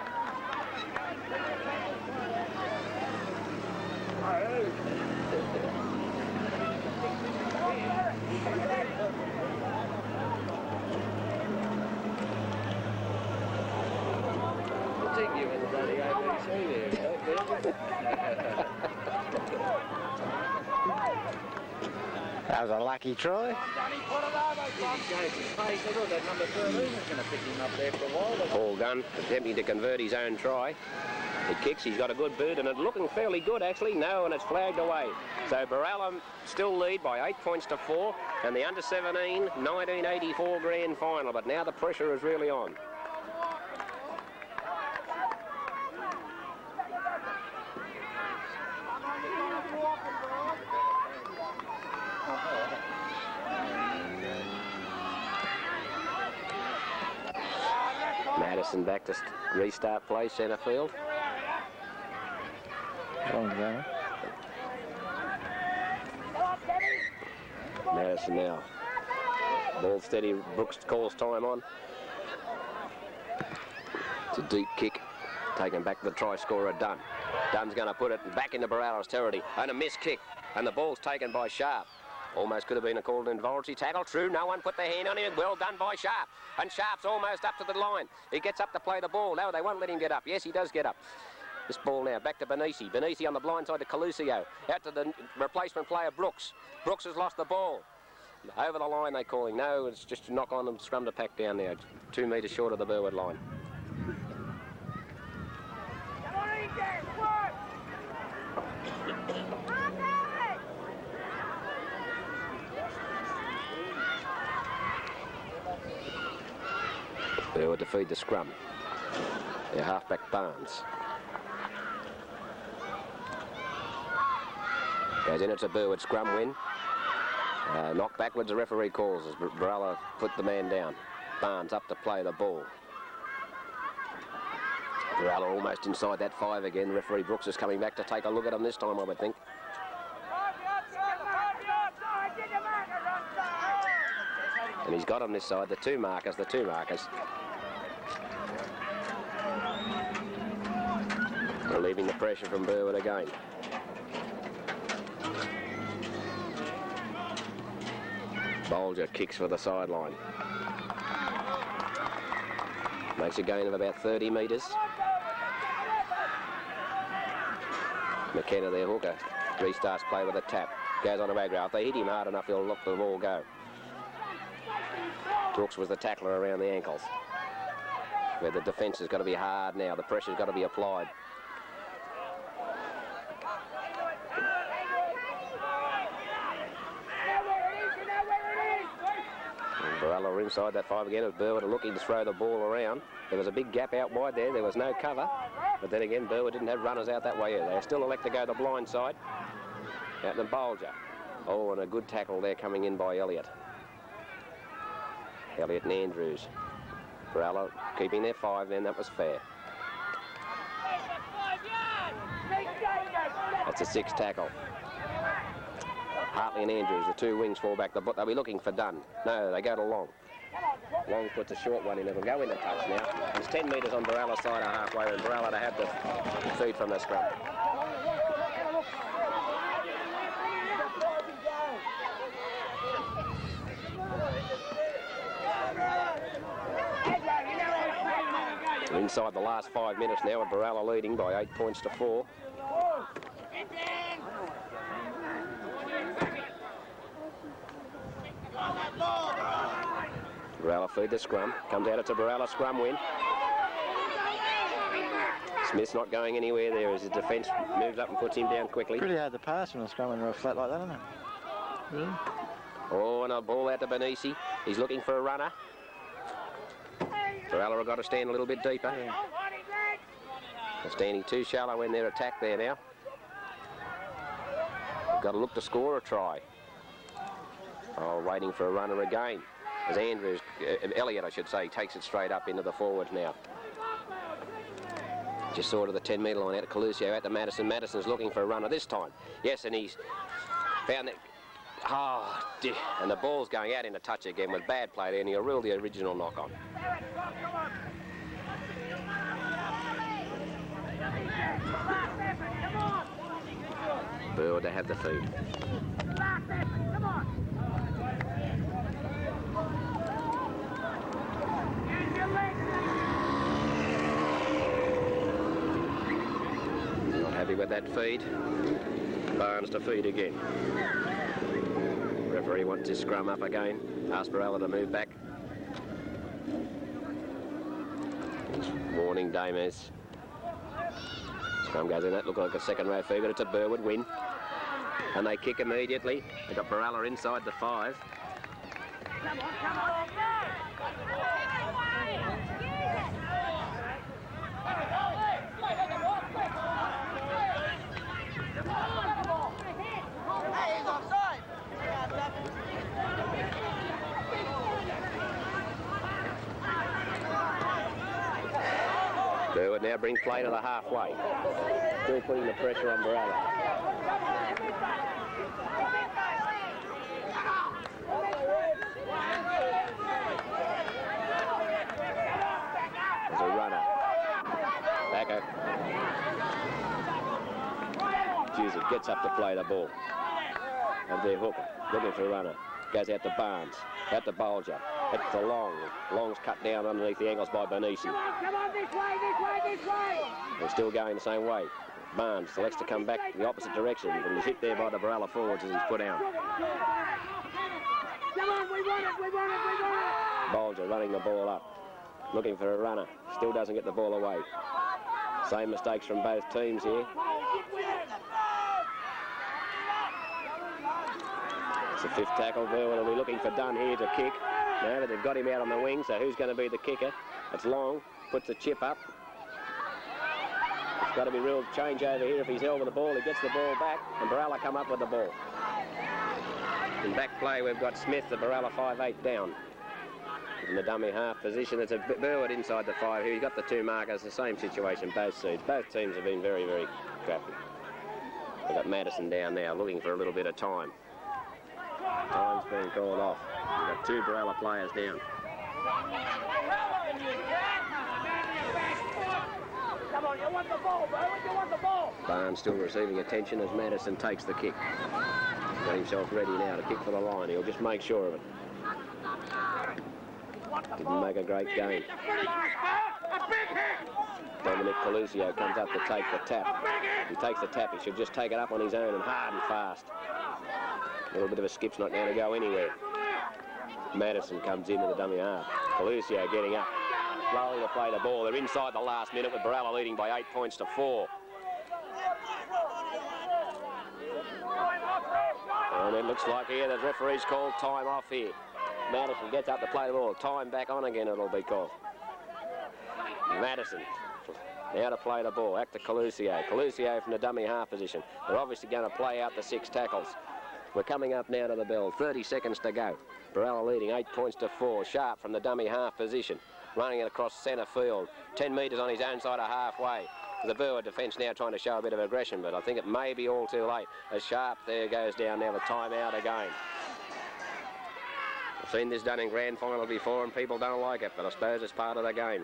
I'll take you in the bloody ABC there. That was a lucky try. Paul Gunn attempting to convert his own try. He kicks, he's got a good boot, and it's looking fairly good actually. No, and it's flagged away. So Berala still lead by 8 points to 4, and the Under-17 1984 Grand Final, but now the pressure is really on. Madison back to restart play, centre field. Madison now. Ball steady, Brooks calls time on. It's a deep kick, taken back to the try scorer, Dunn. Dunn's going to put it back into Berala's territory, and a missed kick, and the ball's taken by Sharp. Almost could have been a called involuntary tackle. True, no one put their hand on him. Well done by Sharp. And Sharp's almost up to the line. He gets up to play the ball. No, they won't let him get up. Yes, he does get up. This ball now back to Benisi. Benisi on the blind side to Colusio. Out to the replacement player, Brooks. Brooks has lost the ball. Over the line, they're calling. No, it's just a knock on them, scrum to pack down now. 2 metres short of the Burwood line. Come on, EJ, work! Burwood to feed the scrum. Their halfback Barnes. Goes in, it's a Burwood scrum win. Knocked backwards, the referee calls as Berala put the man down. Barnes up to play the ball. Berala almost inside that 5 again. Referee Brooks is coming back to take a look at him this time, I would think. And he's got him this side, the two markers. Relieving the pressure from Burwood again. Bolger kicks for the sideline. Makes a gain of about 30 metres. McKenna, their hooker, restarts play with a tap. Goes on to Agra. If they hit him hard enough, he'll let the ball go. Brooks was the tackler around the ankles. Where the defence has got to be hard now. The pressure's got to be applied. Berala are inside that 5 again as Burwood are looking to throw the ball around. There was a big gap out wide there. There was no cover. But then again, Burwood didn't have runners out that way either. They still elect to go the blind side. Out the Bulger. Oh, and a good tackle there coming in by Elliott. Elliott and Andrews. Berala keeping their 5 then. That was fair. That's a 6 tackle. Hartley and Andrews, the 2 wings fall back. They'll be looking for Dunn. No, they go to Long. Long puts a short one in. It'll go into touch now. It's 10 metres on Berala's side of halfway, and Berala to have the feed from the scrum. We're inside the last 5 minutes now, with Berala leading by 8 points to 4. Berala feed the scrum. Comes out, it's a Berala scrum win. Smith's not going anywhere there as his defence moves up and puts him down quickly. Pretty hard to pass when a scrum when they're flat like that, isn't it? Really? Oh, and a ball out to Benisi. He's looking for a runner. Berala have got to stand a little bit deeper. Yeah. They're standing too shallow in their attack there now. They've got to look to score a try. Oh, waiting for a runner again. As Andrews, Elliott I should say, takes it straight up into the forwards now. Just sort of the 10-metre line out to Colusio, out to Madison. Madison's looking for a runner this time. Yes, and he's found it. Oh, dear. And the ball's going out into touch again with bad play there, and he'll rule the original knock on. Burwood to have the feed. Not happy with that feed. Barnes to feed again. Referee wants his scrum up again. Asks Berala to move back. Warning Dames. Scrum goes in. That looked like a second row feed, but it's a Burwood win. And they kick immediately. They've got Berala inside the 5. Come on, come on. Burwood now brings play to the halfway. Still putting the pressure on Berala. There's a runner. Backer. Jusic gets up to play the ball. And their hooker, looking for a runner. Goes out to Barnes, out to Bulger, out to Long. Long's cut down underneath the ankles by Benisi. Come on, this way. They're still going the same way. Barnes selects to come back the opposite direction, but he's hit there by the Berala forwards as he's put out. Come on, we want it. Bulger running the ball up, looking for a runner. Still doesn't get the ball away. Same mistakes from both teams here. It's the 5th tackle. Burwood will be looking for Dunn here to kick. No, but they've got him out on the wing, so who's going to be the kicker? It's Long, puts the chip up. It's got to be real change over here. If he's held with the ball, he gets the ball back, and Berala come up with the ball. In back play, we've got Smith, the Berala 5'8" down. In the dummy half position, it's a Burwood inside the 5 here. He's got the 2 markers, the same situation, both sides. Both teams have been very, very crafty. We've got Madison down now, looking for a little bit of time. Time's been called off. We've got 2 Berala players down. Come on, you want the ball, Burwood, you want the ball. Barnes still receiving attention as Madison takes the kick. Got himself ready now to kick for the line. He'll just make sure of it. Didn't make a great game. Dominic Colusio comes up to take the tap. He takes the tap. He should just take it up on his own and hard and fast. A little bit of a skip's not going to go anywhere. Madison comes into the dummy half. Colusio getting up. Slowly to play the ball. They're inside the last minute with Berala leading by 8 points to 4. And it looks like here the referee's called time off here. Madison gets up to play the ball. Time back on again, it'll be called. Madison now to play the ball. Back to Coluccio. Coluccio from the dummy half position. They're obviously going to play out the 6 tackles. We're coming up now to the bell. 30 seconds to go. Berala leading 8 points to 4. Sharp from the dummy half position. Running it across centre field. 10 metres on his own side of halfway. The Burwood defence now trying to show a bit of aggression, but I think it may be all too late. As Sharp there goes down now, the timeout again. I've seen this done in grand final before and people don't like it, but I suppose it's part of the game.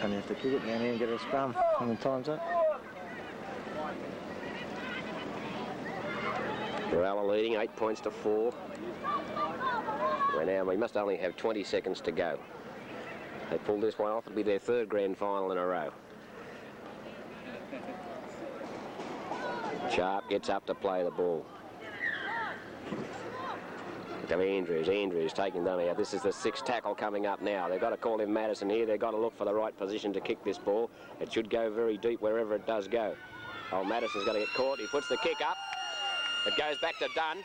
And you have to kick it down here and get a scrum when the time's up. Berala leading 8 points to 4. Well, now we must only have 20 seconds to go. They pull this one off, it'll be their 3rd grand final in a row. Sharp gets up to play the ball. To Andrews. Andrews taking dummy out. This is the 6th tackle coming up now. They've got to call in Madison here. They've got to look for the right position to kick this ball. It should go very deep wherever it does go. Oh, Madison's going to get caught. He puts the kick up. It goes back to Dunn.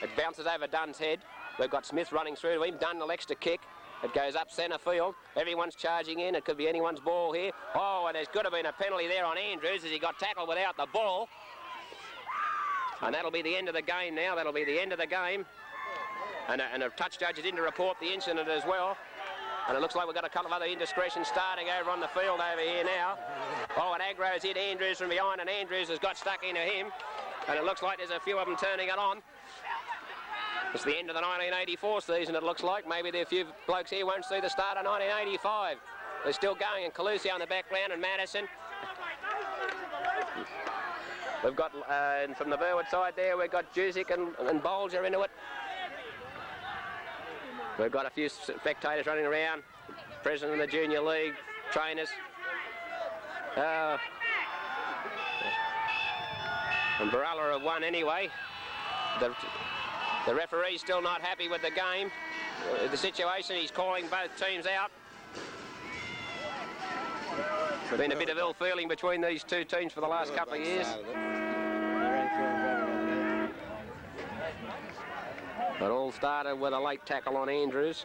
It bounces over Dunn's head. We've got Smith running through to him. Dunn elects to kick. It goes up centre field. Everyone's charging in. It could be anyone's ball here. Oh, and there's got to be a penalty there on Andrews as he got tackled without the ball. And that'll be the end of the game now. That'll be the end of the game. And a touch judge is in to report the incident as well. And it looks like we've got a couple of other indiscretions starting over on the field over here now. Oh, and Agro's hit Andrews from behind, and Andrews has got stuck into him. And it looks like there's a few of them turning it on. It's the end of the 1984 season, it looks like. Maybe there are a few blokes here won't see the start of 1985. They're still going, and Coluccio in the background, and Madison. We've got, and from the Burwood side there, we've got Jusic and Bolger into it. We've got a few spectators running around. President of the Junior League, trainers. And Berala have won anyway. The referee's still not happy with the game. The situation, he's calling both teams out. There's been a bit of ill feeling between these two teams for the last couple of years. It all started with a late tackle on Andrews.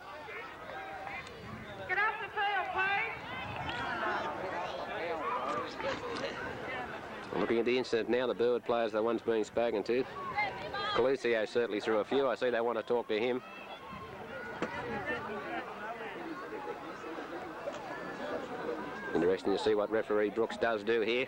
Get off the field, please. Looking at the incident now, the Burwood players are the ones being spoken to. Coluccio certainly threw a few. I see they want to talk to him. Interesting to see what referee Brooks does do here.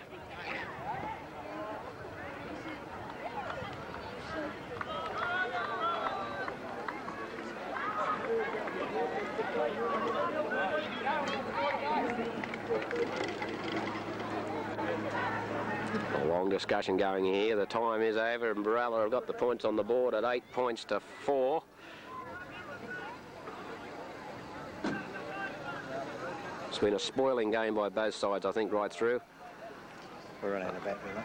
A long discussion going here. The time is over and Berala have got the points on the board at 8 points to 4. It's been a spoiling game by both sides, I think, right through. We're running out of battery, mate.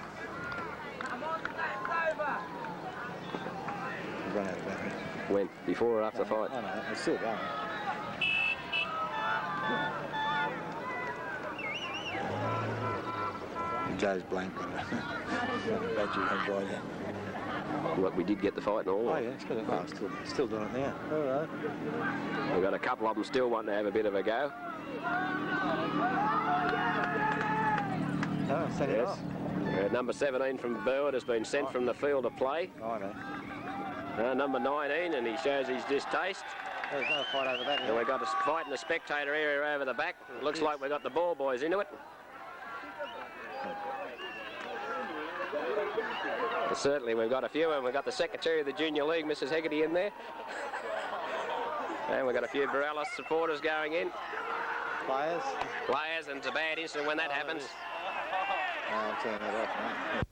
We've run out of battery. When? Before or after the fight? Oh no, it's still going. Joe's blank on it. Battery went by there. What, we did get the fight and all? Oh yeah, it's got a still doing it now. All right. We've got a couple of them still wanting to have a bit of a go. Oh, send it off. Number 17 from Burwood has been sent from the field to play. I know. Number 19, and he shows his distaste. There's no fight over that. And we've got a fight in the spectator area over the back. Looks like we've got the ball boys into it. But certainly we've got a few, and we've got the secretary of the Junior League, Mrs. Hegarty, in there. And we've got a few Berala supporters going in. Players, and it's a bad incident when that happens. I'm turning that off, mate.